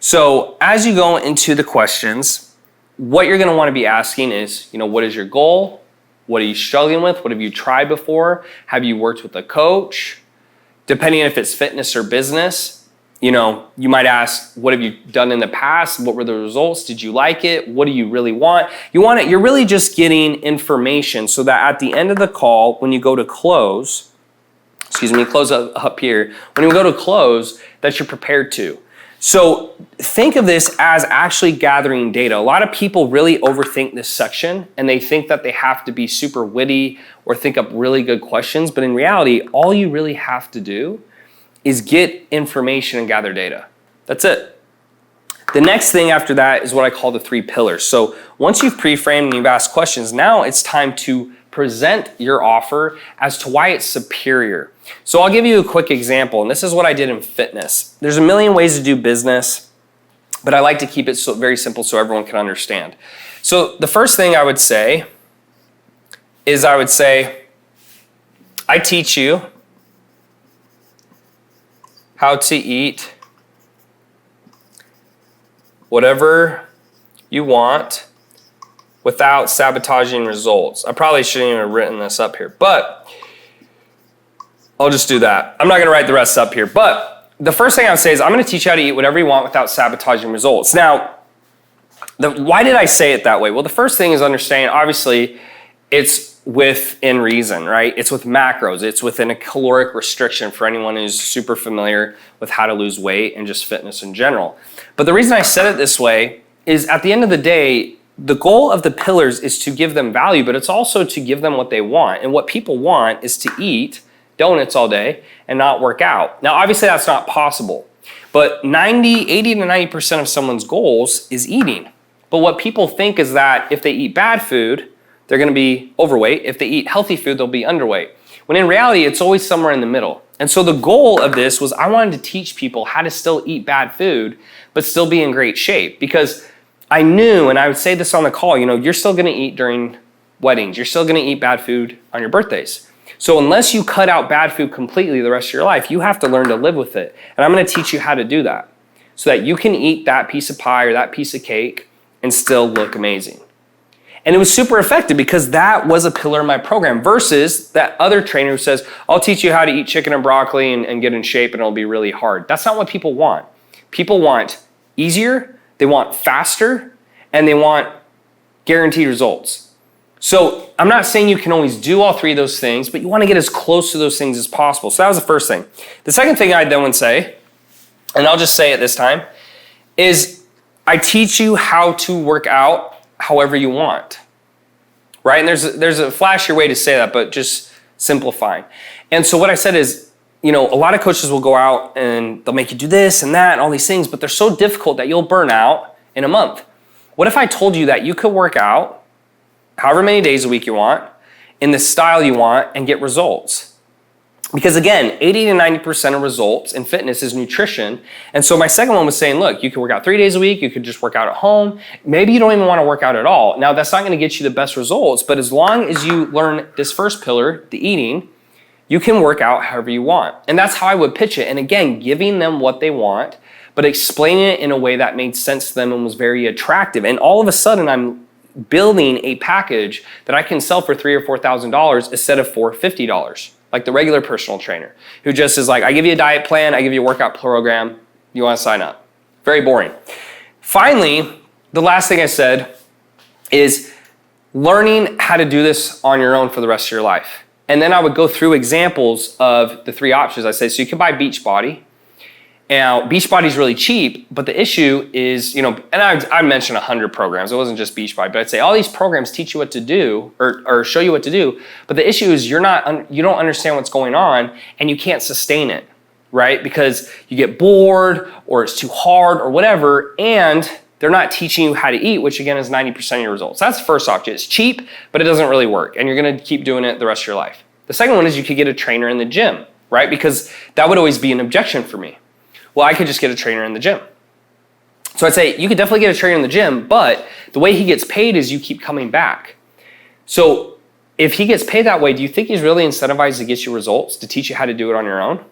So as you go into the questions, what you're going to want to be asking is, what is your goal? What are you struggling with? What have you tried before? Have you worked with a coach? Depending if it's fitness or business, you might ask, what have you done in the past? What were the results? Did you like it? What do you really want? You're really just getting information so that at the end of the call, when you go to close, close up here, when you go to close, that you're prepared to. So think of this as actually gathering data. A lot of people really overthink this section, and they think that they have to be super witty or think up really good questions. But in reality, all you really have to do is get information and gather data. That's it. The next thing after that is what I call the 3 pillars. So once you've pre-framed and you've asked questions, now it's time to present your offer as to why it's superior. So I'll give you a quick example, and this is what I did in fitness. There's a million ways to do business, but I like to keep it very simple so everyone can understand. So the first thing I would say is I teach you how to eat whatever you want without sabotaging results. I probably shouldn't even have written this up here, but I'll just do that. I'm not going to write the rest up here, but the first thing I would say is I'm going to teach you how to eat whatever you want without sabotaging results. Now, why did I say it that way? Well, the first thing is understanding, obviously, it's within reason, right? It's with macros. It's within a caloric restriction for anyone who's super familiar with how to lose weight and just fitness in general. But the reason I said it this way is at the end of the day, the goal of the pillars is to give them value, but it's also to give them what they want. And what people want is to eat donuts all day and not work out. Now, obviously that's not possible, but 80 to 90% of someone's goals is eating. But what people think is that if they eat bad food, they're going to be overweight. If they eat healthy food, they'll be underweight. When in reality, it's always somewhere in the middle. And so the goal of this was I wanted to teach people how to still eat bad food, but still be in great shape. Because I knew, and I would say this on the call, you're still going to eat during weddings. You're still going to eat bad food on your birthdays. So unless you cut out bad food completely the rest of your life, you have to learn to live with it. And I'm going to teach you how to do that so that you can eat that piece of pie or that piece of cake and still look amazing. And it was super effective because that was a pillar of my program versus that other trainer who says, I'll teach you how to eat chicken and broccoli and get in shape and it'll be really hard. That's not what people want. People want easier, they want faster, and they want guaranteed results. So I'm not saying you can always do all 3 of those things, but you want to get as close to those things as possible. So that was the first thing. The second thing I then would say, and I'll just say it this time, is I teach you how to work out however you want, right? And there's a flashier way to say that, but just simplifying. And so what I said is, a lot of coaches will go out and they'll make you do this and that and all these things, but they're so difficult that you'll burn out in a month. What if I told you that you could work out however many days a week you want, in the style you want, and get results? Because again, 80 to 90% of results in fitness is nutrition. And so my second one was saying, look, you can work out 3 days a week. You could just work out at home. Maybe you don't even want to work out at all. Now, that's not going to get you the best results, but as long as you learn this first pillar, the eating, you can work out however you want. And that's how I would pitch it. And again, giving them what they want, but explaining it in a way that made sense to them and was very attractive. And all of a sudden, I'm building a package that I can sell for $3,000 or $4,000 instead of for $50, like the regular personal trainer, who just is like, I give you a diet plan, I give you a workout program, you want to sign up. Very boring. Finally, the last thing I said is learning how to do this on your own for the rest of your life. And then I would go through examples of the three options. I say, so you can buy Beachbody. Now, Beachbody is really cheap, but the issue is, and I mentioned 100 programs. It wasn't just Beachbody, but I'd say all these programs teach you what to do or show you what to do. But the issue is you don't understand what's going on and you can't sustain it, right? Because you get bored or it's too hard or whatever, and they're not teaching you how to eat, which again is 90% of your results. That's the first option. It's cheap, but it doesn't really work, and you're gonna keep doing it the rest of your life. The second one is you could get a trainer in the gym, right? Because that would always be an objection for me. Well, I could just get a trainer in the gym. So I'd say you could definitely get a trainer in the gym, but the way he gets paid is you keep coming back. So if he gets paid that way, do you think he's really incentivized to get you results, to teach you how to do it on your own?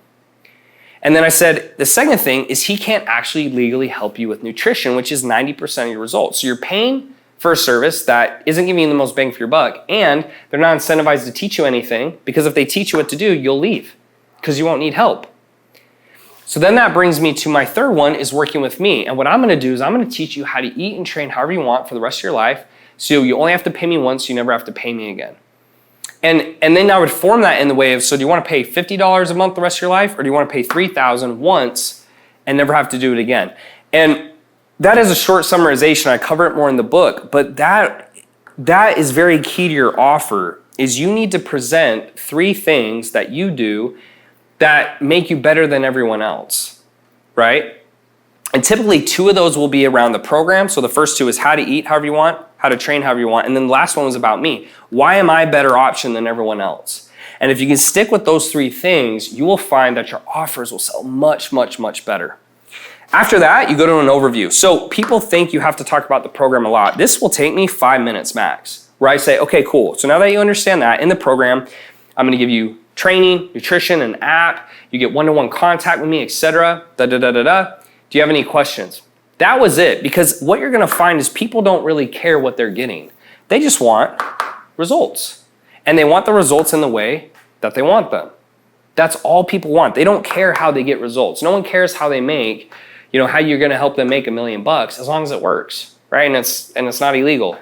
And then I said, the second thing is he can't actually legally help you with nutrition, which is 90% of your results. So you're paying for a service that isn't giving you the most bang for your buck, and they're not incentivized to teach you anything, because if they teach you what to do, you'll leave because you won't need help. So then that brings me to my third one, is working with me. And what I'm gonna do is I'm gonna teach you how to eat and train however you want for the rest of your life. So you only have to pay me once, you never have to pay me again. And then I would form that in the way of, so do you want to pay $50 a month the rest of your life, or do you want to pay $3,000 once and never have to do it again? And that is a short summarization. I cover it more in the book, but that is very key to your offer, is you need to present 3 things that you do that make you better than everyone else, right? And typically 2 of those will be around the program. So the first 2 is how to eat however you want, how to train however you want. And then the last one was about me. Why am I a better option than everyone else? And if you can stick with those 3 things, you will find that your offers will sell much, much, much better. After that, you go to an overview. So people think you have to talk about the program a lot. This will take me 5 minutes max, where I say, okay, cool. So now that you understand that, in the program, I'm gonna give you training, nutrition, an app. You get one-to-one contact with me, etc. Do you have any questions? That was it, because what you're gonna find is people don't really care what they're getting. They just want results. And they want the results in the way that they want them. That's all people want. They don't care how they get results. No one cares how they make, how you're gonna help them make $1 million as long as it works, right? And it's not illegal,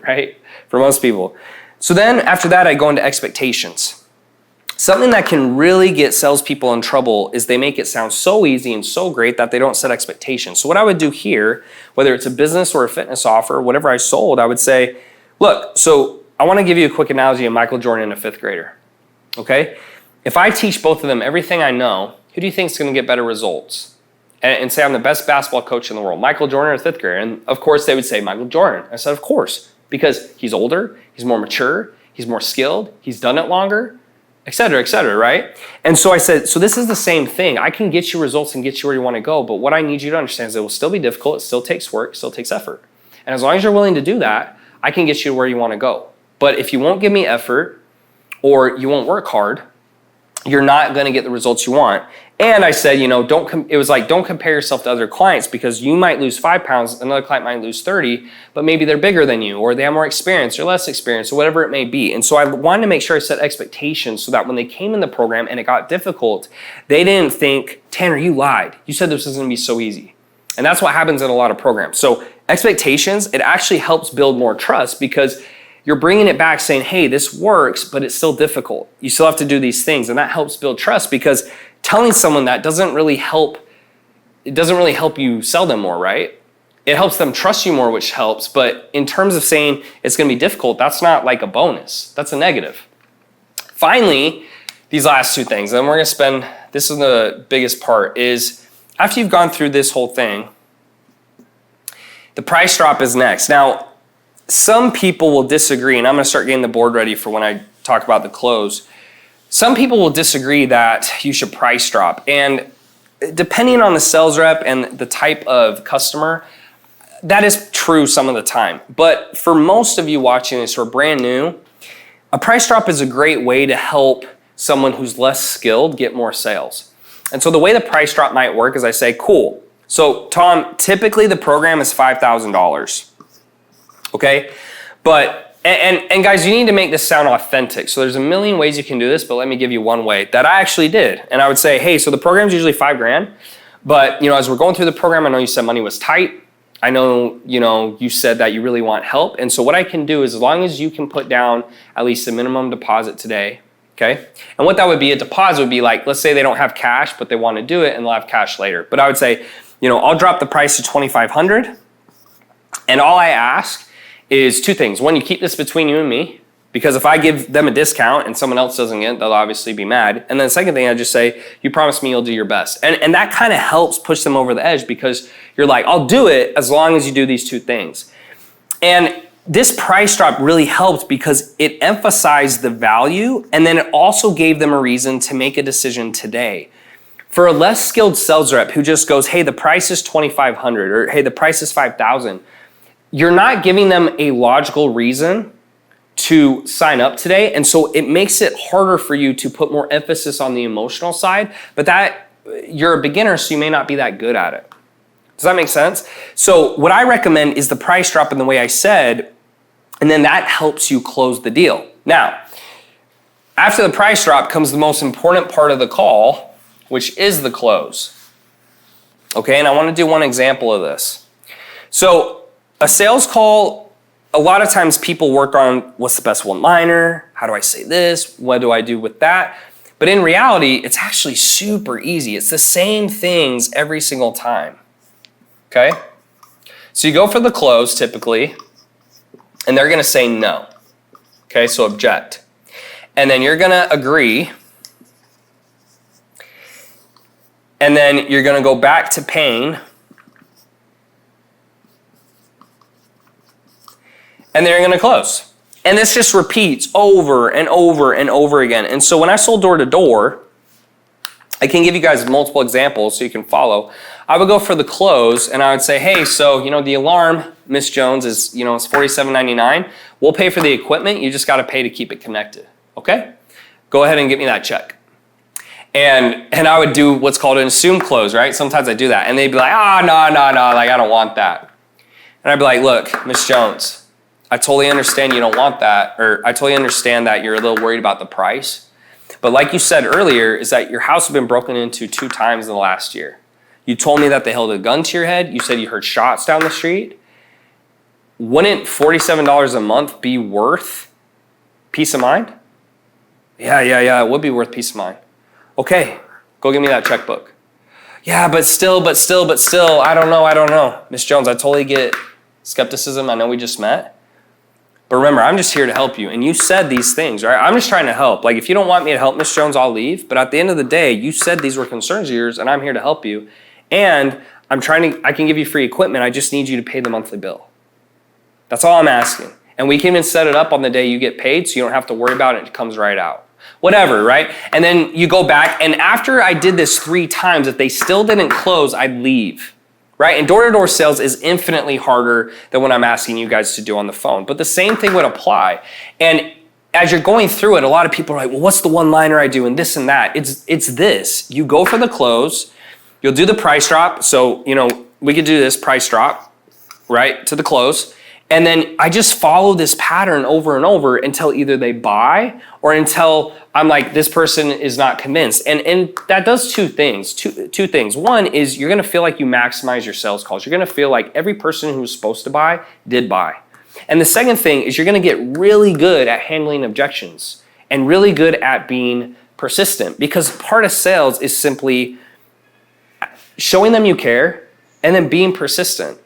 right? For most people. So then after that, I go into expectations. Something that can really get salespeople in trouble is they make it sound so easy and so great that they don't set expectations. So what I would do here, whether it's a business or a fitness offer, whatever I sold, I would say, look, so I want to give you a quick analogy of Michael Jordan and a 5th grader, okay? If I teach both of them everything I know, who do you think is going to get better results? And say I'm the best basketball coach in the world, Michael Jordan or 5th grader? And of course they would say Michael Jordan. I said, of course, because he's older, he's more mature, he's more skilled, he's done it longer, et cetera, right? And so I said, so this is the same thing. I can get you results and get you where you want to go, but what I need you to understand is it will still be difficult, it still takes work, it still takes effort. And as long as you're willing to do that, I can get you to where you want to go. But if you won't give me effort or you won't work hard, you're not going to get the results you want. And I said, don't compare yourself to other clients, because you might lose 5 pounds, another client might lose 30, but maybe they're bigger than you, or they have more experience or less experience, or whatever it may be. And so I wanted to make sure I set expectations so that when they came in the program and it got difficult, they didn't think, Tanner, you lied. You said this was going to be so easy. And that's what happens in a lot of programs. So expectations, it actually helps build more trust, because you're bringing it back saying, hey, this works, but it's still difficult. You still have to do these things. And that helps build trust, because telling someone that doesn't really help you sell them more, right? It helps them trust you more, which helps. But in terms of saying it's going to be difficult, that's not like a bonus. That's a negative. Finally, these last 2 things, and we're going to spend, this is the biggest part, is after you've gone through this whole thing, the price drop is next. Now, some people will disagree, and I'm going to start getting the board ready for when I talk about the close. Some people will disagree that you should price drop. And depending on the sales rep and the type of customer, that is true some of the time. But for most of you watching this who are brand new, a price drop is a great way to help someone who's less skilled get more sales. And so the way the price drop might work is I say, cool, So Tom, typically the program is $5,000. Okay, but and guys, you need to make this sound authentic. So there's a million ways you can do this, but let me give you one way that I actually did. And I would say, hey, so the program's usually $5,000, but as we're going through the program, I know you said money was tight. I know, you said that you really want help. And so what I can do is, as long as you can put down at least a minimum deposit today, okay? And what that would be, a deposit would be like, let's say they don't have cash, but they want to do it and they'll have cash later. But I would say, I'll drop the price to $2,500. And all I ask is two things. One, you keep this between you and me, because if I give them a discount and someone else doesn't get it, they'll obviously be mad. And then the second thing, I just say, you promise me you'll do your best. And that kind of helps push them over the edge, because you're like, I'll do it as long as you do these two things. And this price drop really helped because it emphasized the value, and then it also gave them a reason to make a decision today. For a less skilled sales rep who just goes, hey, the price is $2,500, or hey, the price is $5,000, you're not giving them a logical reason to sign up today. And so it makes it harder for you to put more emphasis on the emotional side, but that you're a beginner, so you may not be that good at it. Does that make sense? So what I recommend is the price drop in the way I said, and then that helps you close the deal. Now, after the price drop comes the most important part of the call, which is the close. Okay, and I want to do one example of this. So a sales call, a lot of times people work on what's the best one-liner, how do I say this, what do I do with that? But in reality, it's actually super easy. It's the same things every single time. Okay? So you go for the close typically, and they're going to say no. Okay, so object. And then you're going to agree. And then you're going to go back to paying. And then you're going to close. And this just repeats over and over and over again. And so when I sold door to door, I can give you guys multiple examples so you can follow. I would go for the close and I would say, hey, so, the alarm, Miss Jones, is, it's $47.99. We'll pay for the equipment. You just got to pay to keep it connected. Okay? Go ahead and get me that check. And I would do what's called an assumed close, right? Sometimes I do that. And they'd be like, no, like, I don't want that. And I'd be like, look, Miss Jones, I totally understand you don't want that, or I totally understand that you're a little worried about the price. But like you said earlier, is that your house has been broken into 2 times in the last year. You told me that they held a gun to your head. You said you heard shots down the street. Wouldn't $47 a month be worth peace of mind? Yeah, it would be worth peace of mind. Okay, go give me that checkbook. Yeah, but still, I don't know. Miss Jones, I totally get skepticism. I know we just met. But remember, I'm just here to help you. And you said these things, right? I'm just trying to help. Like, if you don't want me to help, Miss Jones, I'll leave. But at the end of the day, you said these were concerns of yours, and I'm here to help you. And I can give you free equipment. I just need you to pay the monthly bill. That's all I'm asking. And we can even set it up on the day you get paid so you don't have to worry about it. It comes right out. Whatever, right? And then you go back. And after I did this 3 times, if they still didn't close, I'd leave. Right? And door-to-door sales is infinitely harder than what I'm asking you guys to do on the phone. But the same thing would apply. And as you're going through it, a lot of people are like, well, what's the one-liner I do and this and that? It's this. You go for the close. You'll do the price drop. So, we could do this price drop, right, to the close. And then I just follow this pattern over and over until either they buy or until I'm like, this person is not convinced. And that does 2 things. Two things. One is you're going to feel like you maximize your sales calls. You're going to feel like every person who was supposed to buy did buy. And the second thing is you're going to get really good at handling objections and really good at being persistent, because part of sales is simply showing them you care and then being persistent.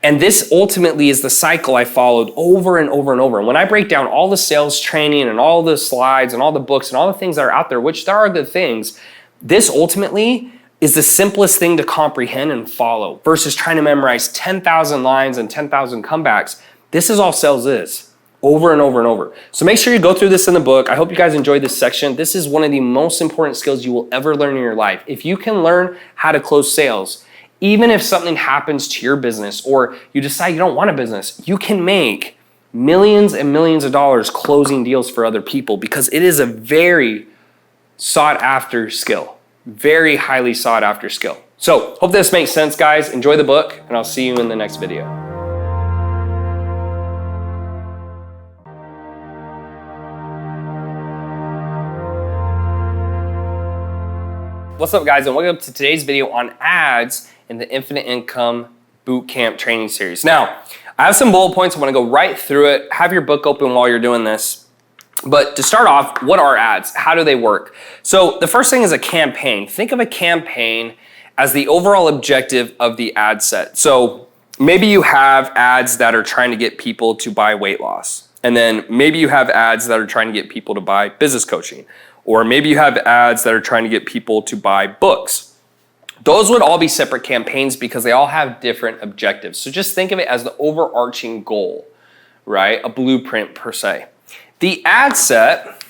And this ultimately is the cycle I followed over and over and over. And when I break down all the sales training and all the slides and all the books and all the things that are out there, which there are good things, this ultimately is the simplest thing to comprehend and follow versus trying to memorize 10,000 lines and 10,000 comebacks. This is all sales is, over and over and over. So make sure you go through this in the book. I hope you guys enjoyed this section. This is one of the most important skills you will ever learn in your life. If you can learn how to close sales, even if something happens to your business or you decide you don't want a business, you can make millions and millions of dollars closing deals for other people, because it is a very sought after skill, very highly sought after skill. So hope this makes sense, guys. Enjoy the book, and I'll see you in the next video. What's up, guys, and welcome to today's video on ads in the Infinite Income Bootcamp training series. Now, I have some bullet points. I want to go right through it. Have your book open while you're doing this. But to start off, what are ads? How do they work? So the first thing is a campaign. Think of a campaign as the overall objective of the ad set. So maybe you have ads that are trying to get people to buy weight loss. And then maybe you have ads that are trying to get people to buy business coaching. Or maybe you have ads that are trying to get people to buy books. Those would all be separate campaigns because they all have different objectives. So just think of it as the overarching goal, right? A blueprint per se. The ad set,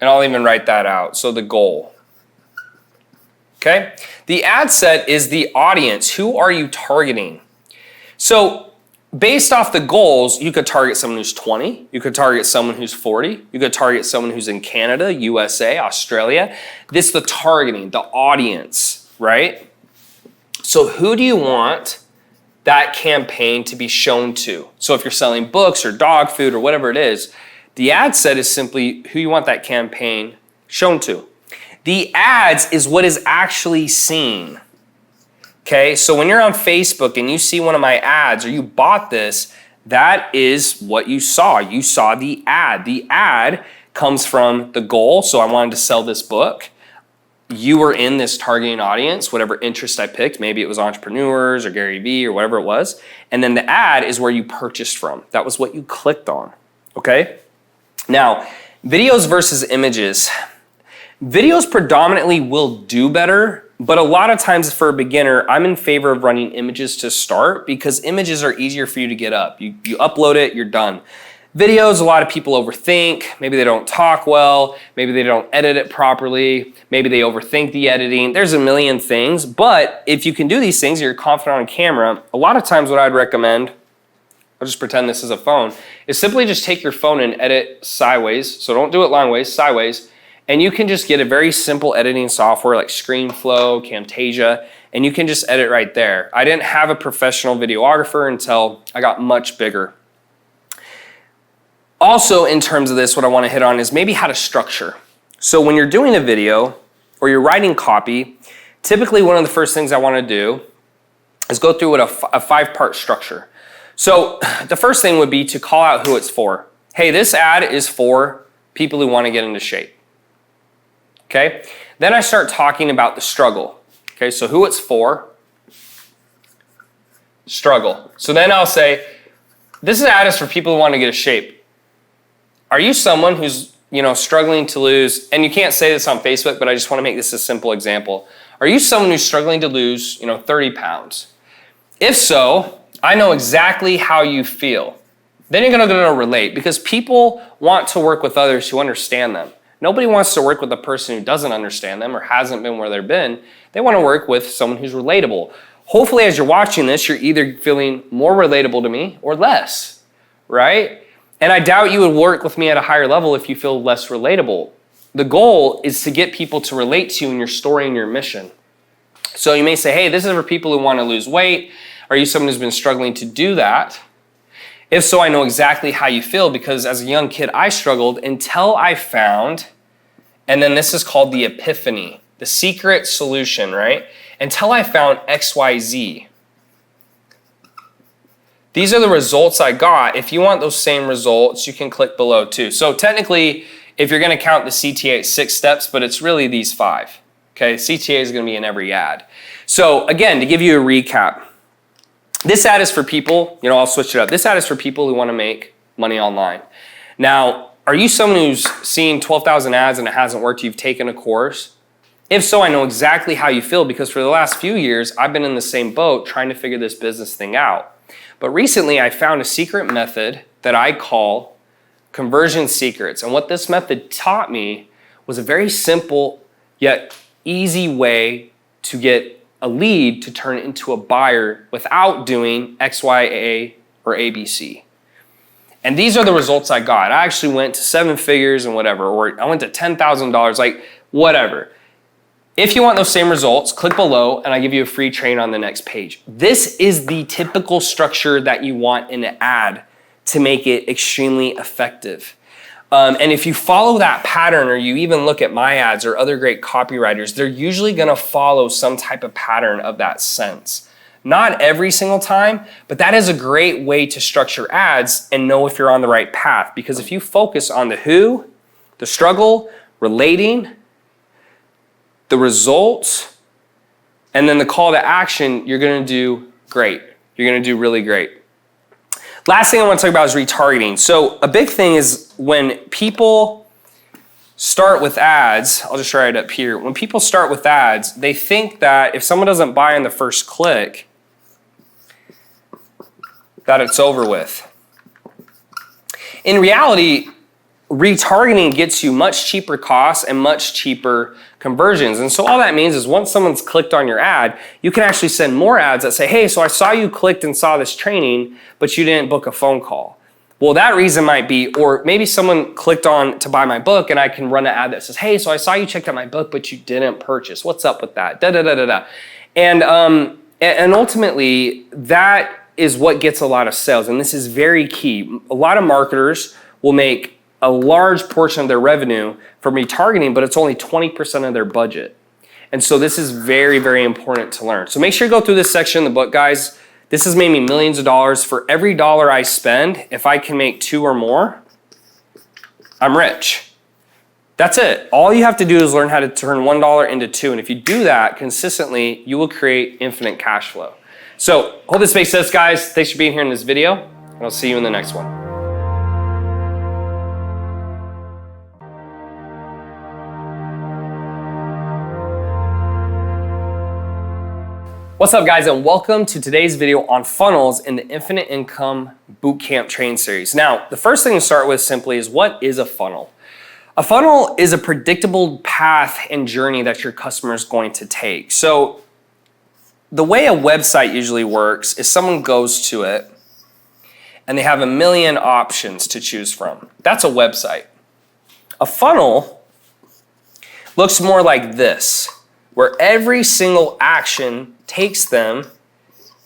and I'll even write that out, so the goal. Okay? The ad set is the audience. Who are you targeting? So based off the goals, you could target someone who's 20, you could target someone who's 40, you could target someone who's in Canada, USA, Australia. This is the targeting, the audience, right? So who do you want that campaign to be shown to? So if you're selling books or dog food or whatever it is, the ad set is simply who you want that campaign shown to. The ads is what is actually seen. Okay, so when you're on Facebook and you see one of my ads or you bought this, that is what you saw. You saw the ad. The ad comes from the goal. So I wanted to sell this book. You were in this targeting audience, whatever interest I picked. Maybe it was entrepreneurs or Gary Vee or whatever it was. And then the ad is where you purchased from. That was what you clicked on. Okay? Now, videos versus images. Videos predominantly will do better, but a lot of times for a beginner, I'm in favor of running images to start because images are easier for you to get up. You upload it, you're done. Videos, a lot of people overthink. Maybe they don't talk well. Maybe they don't edit it properly. Maybe they overthink the editing. There's a million things, but if you can do these things, you're confident on camera, a lot of times what I'd recommend, I'll just pretend this is a phone, is simply just take your phone and edit sideways. So don't do it long ways, sideways. And you can just get a very simple editing software like ScreenFlow, Camtasia, and you can just edit right there. I didn't have a professional videographer until I got much bigger. Also, in terms of this, what I want to hit on is maybe how to structure. So when you're doing a video or you're writing copy, typically one of the first things I want to do is go through with a 5-part structure. So the first thing would be to call out who it's for. Hey, this ad is for people who want to get into shape. Okay, then I start talking about the struggle. Okay, so who it's for, struggle. So then I'll say, this ad is for people who want to get a shape. Are you someone who's, struggling to lose, and you can't say this on Facebook, but I just want to make this a simple example. Are you someone who's struggling to lose, 30 pounds? If so, I know exactly how you feel. Then you're going to relate because people want to work with others who understand them. Nobody wants to work with a person who doesn't understand them or hasn't been where they've been. They want to work with someone who's relatable. Hopefully, as you're watching this, you're either feeling more relatable to me or less, right? And I doubt you would work with me at a higher level if you feel less relatable. The goal is to get people to relate to you in your story and your mission. So you may say, hey, this is for people who want to lose weight. Are you someone who's been struggling to do that? If so, I know exactly how you feel because as a young kid, I struggled until I found, and then this is called the epiphany, the secret solution, right? Until I found XYZ. These are the results I got. If you want those same results, you can click below too. So technically, if you're going to count the CTA, it's 6 steps, but it's really these 5. Okay, CTA is going to be in every ad. So again, to give you a recap, this ad is for people, I'll switch it up. This ad is for people who want to make money online. Now, are you someone who's seen 12,000 ads and it hasn't worked? You've taken a course? If so, I know exactly how you feel because for the last few years, I've been in the same boat trying to figure this business thing out. But recently, I found a secret method that I call conversion secrets. And what this method taught me was a very simple yet easy way to get a lead to turn it into a buyer without doing X, Y, A, or ABC. And these are the results I got. I actually went to 7 figures and whatever, or I went to $10,000, like whatever. If you want those same results, click below and I give you a free training on the next page. This is the typical structure that you want in an ad to make it extremely effective. And if you follow that pattern, or you even look at my ads or other great copywriters, they're usually gonna follow some type of pattern of that sense. Not every single time, but that is a great way to structure ads and know if you're on the right path. Because if you focus on the who, the struggle, relating, the results, and then the call to action, you're gonna do great. You're gonna do really great. Last thing I want to talk about is retargeting. So a big thing is when people start with ads, I'll just write it up here. When people start with ads, they think that if someone doesn't buy on the first click, that it's over with. In reality, retargeting gets you much cheaper costs and much cheaper conversions. And so all that means is once someone's clicked on your ad, you can actually send more ads that say, hey, so I saw you clicked and saw this training, but you didn't book a phone call. Well, that reason might be, or maybe someone clicked on to buy my book and I can run an ad that says, hey, so I saw you checked out my book, but you didn't purchase. What's up with that? Da, da, da, da, da. And ultimately, that is what gets a lot of sales. And this is very key. A lot of marketers will make a large portion of their revenue from retargeting, but it's only 20% of their budget. And so this is very, very important to learn. So make sure you go through this section in the book, guys. This has made me millions of dollars. For every dollar I spend, if I can make 2 or more, I'm rich. That's it. All you have to do is learn how to turn $1 into 2. And if you do that consistently, you will create infinite cash flow. So hope this makes sense, guys. Thanks for being here in this video, and I'll see you in the next one. What's up, guys, and welcome to today's video on funnels in the Infinite Income Bootcamp Training Series. Now, the first thing to start with simply is, what is a funnel? A funnel is a predictable path and journey that your customer is going to take. So the way a website usually works is someone goes to it and they have a million options to choose from. That's a website. A funnel looks more like this, where every single action takes them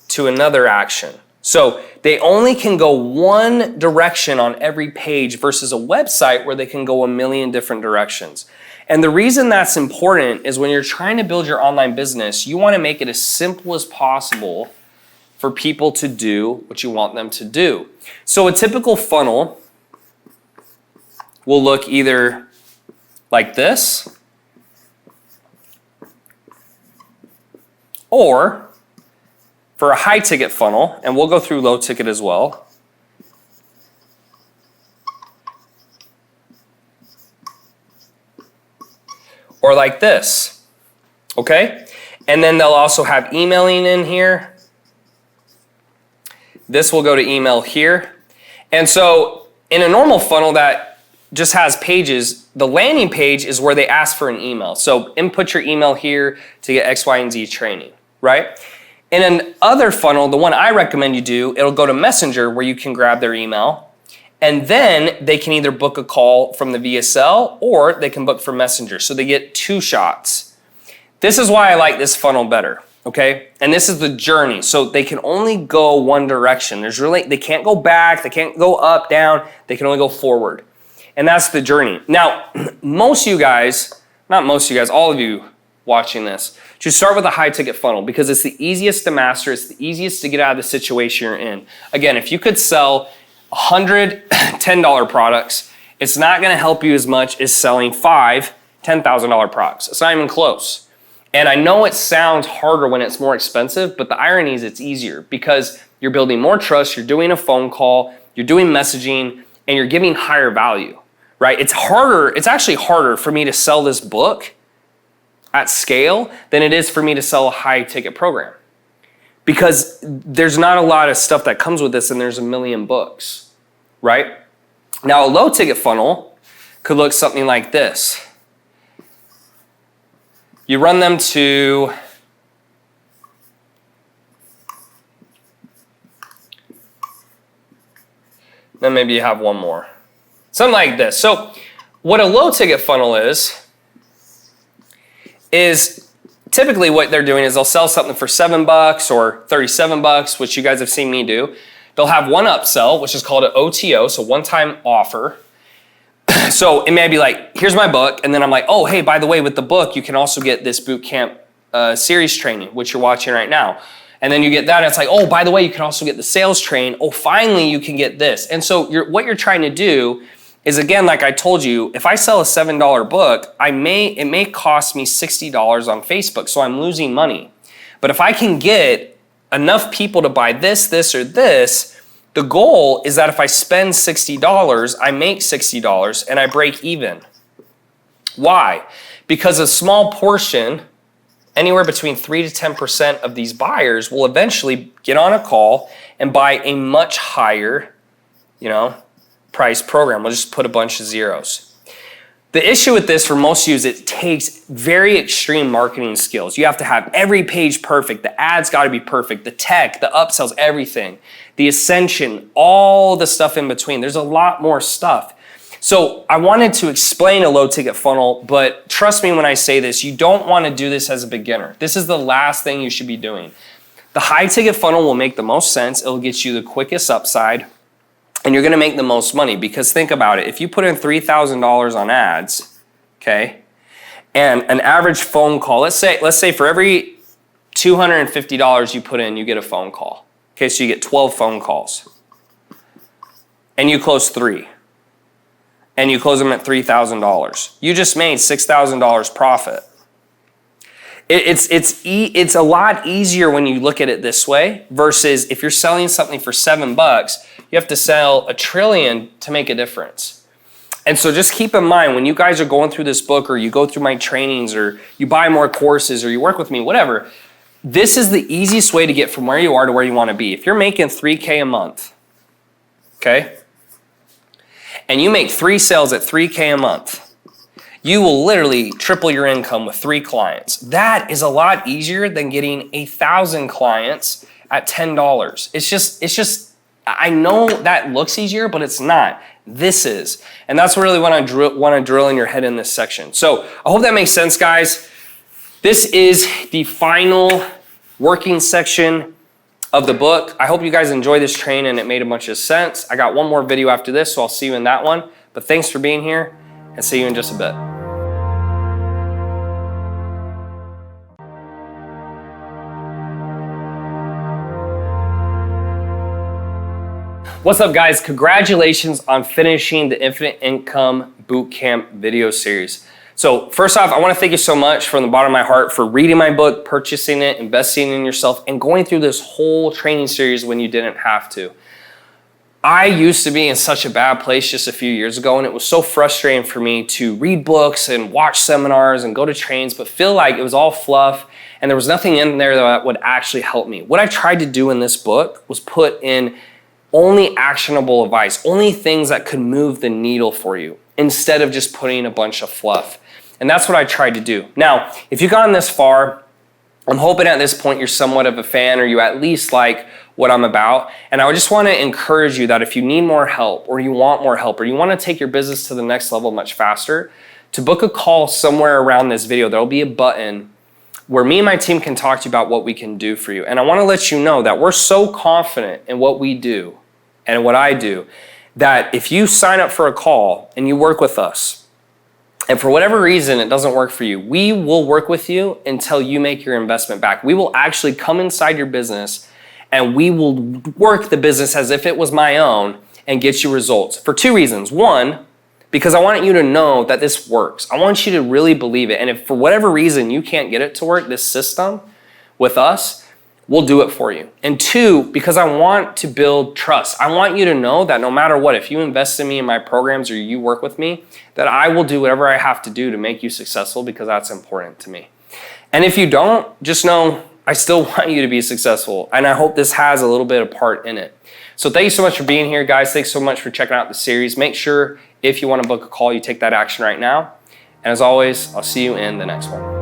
to another action. So they only can go one direction on every page versus a website where they can go a million different directions. And the reason that's important is when you're trying to build your online business, you want to make it as simple as possible for people to do what you want them to do. So a typical funnel will look either like this, or for a high ticket funnel, and we'll go through low ticket as well, or like this, okay? And then they'll also have emailing in here. This will go to email here. And so in a normal funnel that just has pages, the landing page is where they ask for an email. So input your email here to get X, Y, and Z training, right? In an other funnel, the one I recommend you do, it'll go to Messenger where you can grab their email, and then they can either book a call from the VSL or they can book from Messenger. So they get 2 shots. This is why I like this funnel better, okay? And this is the journey. So they can only go one direction. They can't go back, they can't go up, down, they can only go forward. And that's the journey. Now, most of you guys, not most of you guys, all of you watching this, should start with a high ticket funnel because it's the easiest to master. It's the easiest to get out of the situation you're in. Again, if you could sell 100 $10 products, it's not going to help you as much as selling 5 $10,000 products. It's not even close. And I know it sounds harder when it's more expensive, but the irony is it's easier because you're building more trust, you're doing a phone call, you're doing messaging, and you're giving higher value, right? It's actually harder for me to sell this book at scale than it is for me to sell a high ticket program, because there's not a lot of stuff that comes with this and there's a million books, right? Now a low ticket funnel could look something like this. You run them to then maybe you have one more. Something like this. So what a low ticket funnel is is typically what they're doing is they'll sell something for $7 or $37, which you guys have seen me do. They'll have one upsell, which is called an OTO, so one-time offer. So it may be like, here's my book, and then I'm like, oh, hey, by the way, with the book, you can also get this boot camp series training, which you're watching right now. And then you get that, and it's like, oh, by the way, you can also get the sales train. Oh, finally, you can get this. And so what you're trying to do is, again, like I told you, if I sell a $7 book, it may cost me $60 on Facebook, so I'm losing money. But if I can get enough people to buy this, this, or this, the goal is that if I spend $60, I make $60 and I break even. Why? Because a small portion, anywhere between 3 to 10% of these buyers will eventually get on a call and buy a much higher, price program. We'll just put a bunch of zeros. The issue with this for most of you is it takes very extreme marketing skills. You have to have every page perfect. The ads got to be perfect. The tech, the upsells, everything. The ascension, all the stuff in between. There's a lot more stuff. So I wanted to explain a low ticket funnel, but trust me when I say this, you don't want to do this as a beginner. This is the last thing you should be doing. The high ticket funnel will make the most sense. It'll get you the quickest upside. And you're going to make the most money, because think about it. If you put in $3,000 on ads, okay, and an average phone call, let's say for every $250 you put in, you get a phone call. Okay, so you get 12 phone calls. And you close 3. And you close them at $3,000. You just made $6,000 profit. It's a lot easier when you look at it this way versus if you're selling something for $7, you have to sell $1 trillion to make a difference. And so just keep in mind, when you guys are going through this book, or you go through my trainings, or you buy more courses, or you work with me, whatever, this is the easiest way to get from where you are to where you want to be. If you're making $3K a month, okay, and you make 3 sales at $3K a month, you will literally triple your income with 3 clients. That is a lot easier than getting 1,000 clients at $10. It's just, I know that looks easier, but it's not. This is. And that's really what I want to drill in your head in this section. So I hope that makes sense, guys. This is the final working section of the book. I hope you guys enjoy this train and it made a bunch of sense. I got one more video after this, so I'll see you in that one. But thanks for being here, and see you in just a bit. What's up, guys? Congratulations on finishing the Infinite Income Bootcamp video series. So first off, I want to thank you so much from the bottom of my heart for reading my book, purchasing it, investing in yourself, and going through this whole training series when you didn't have to. I used to be in such a bad place just a few years ago, and it was so frustrating for me to read books and watch seminars and go to trainings, but feel like it was all fluff and there was nothing in there that would actually help me. What I tried to do in this book was put in only actionable advice, only things that could move the needle for you, instead of just putting a bunch of fluff. And that's what I tried to do. Now, if you've gotten this far, I'm hoping at this point you're somewhat of a fan, or you at least like what I'm about. And I just want to encourage you that if you need more help, or you want more help, or you want to take your business to the next level much faster, to book a call somewhere around this video, there'll be a button where me and my team can talk to you about what we can do for you. And I want to let you know that we're so confident in what we do and what I do, that if you sign up for a call and you work with us, and for whatever reason it doesn't work for you, we will work with you until you make your investment back. We will actually come inside your business and we will work the business as if it was my own and get you results for 2 reasons. One, because I want you to know that this works. I want you to really believe it. And if for whatever reason you can't get it to work, this system with us, we'll do it for you. And 2, because I want to build trust. I want you to know that no matter what, if you invest in me in my programs or you work with me, that I will do whatever I have to do to make you successful, because that's important to me. And if you don't, just know I still want you to be successful. And I hope this has a little bit of part in it. So thank you so much for being here, guys. Thanks so much for checking out the series. Make sure if you want to book a call, you take that action right now. And as always, I'll see you in the next one.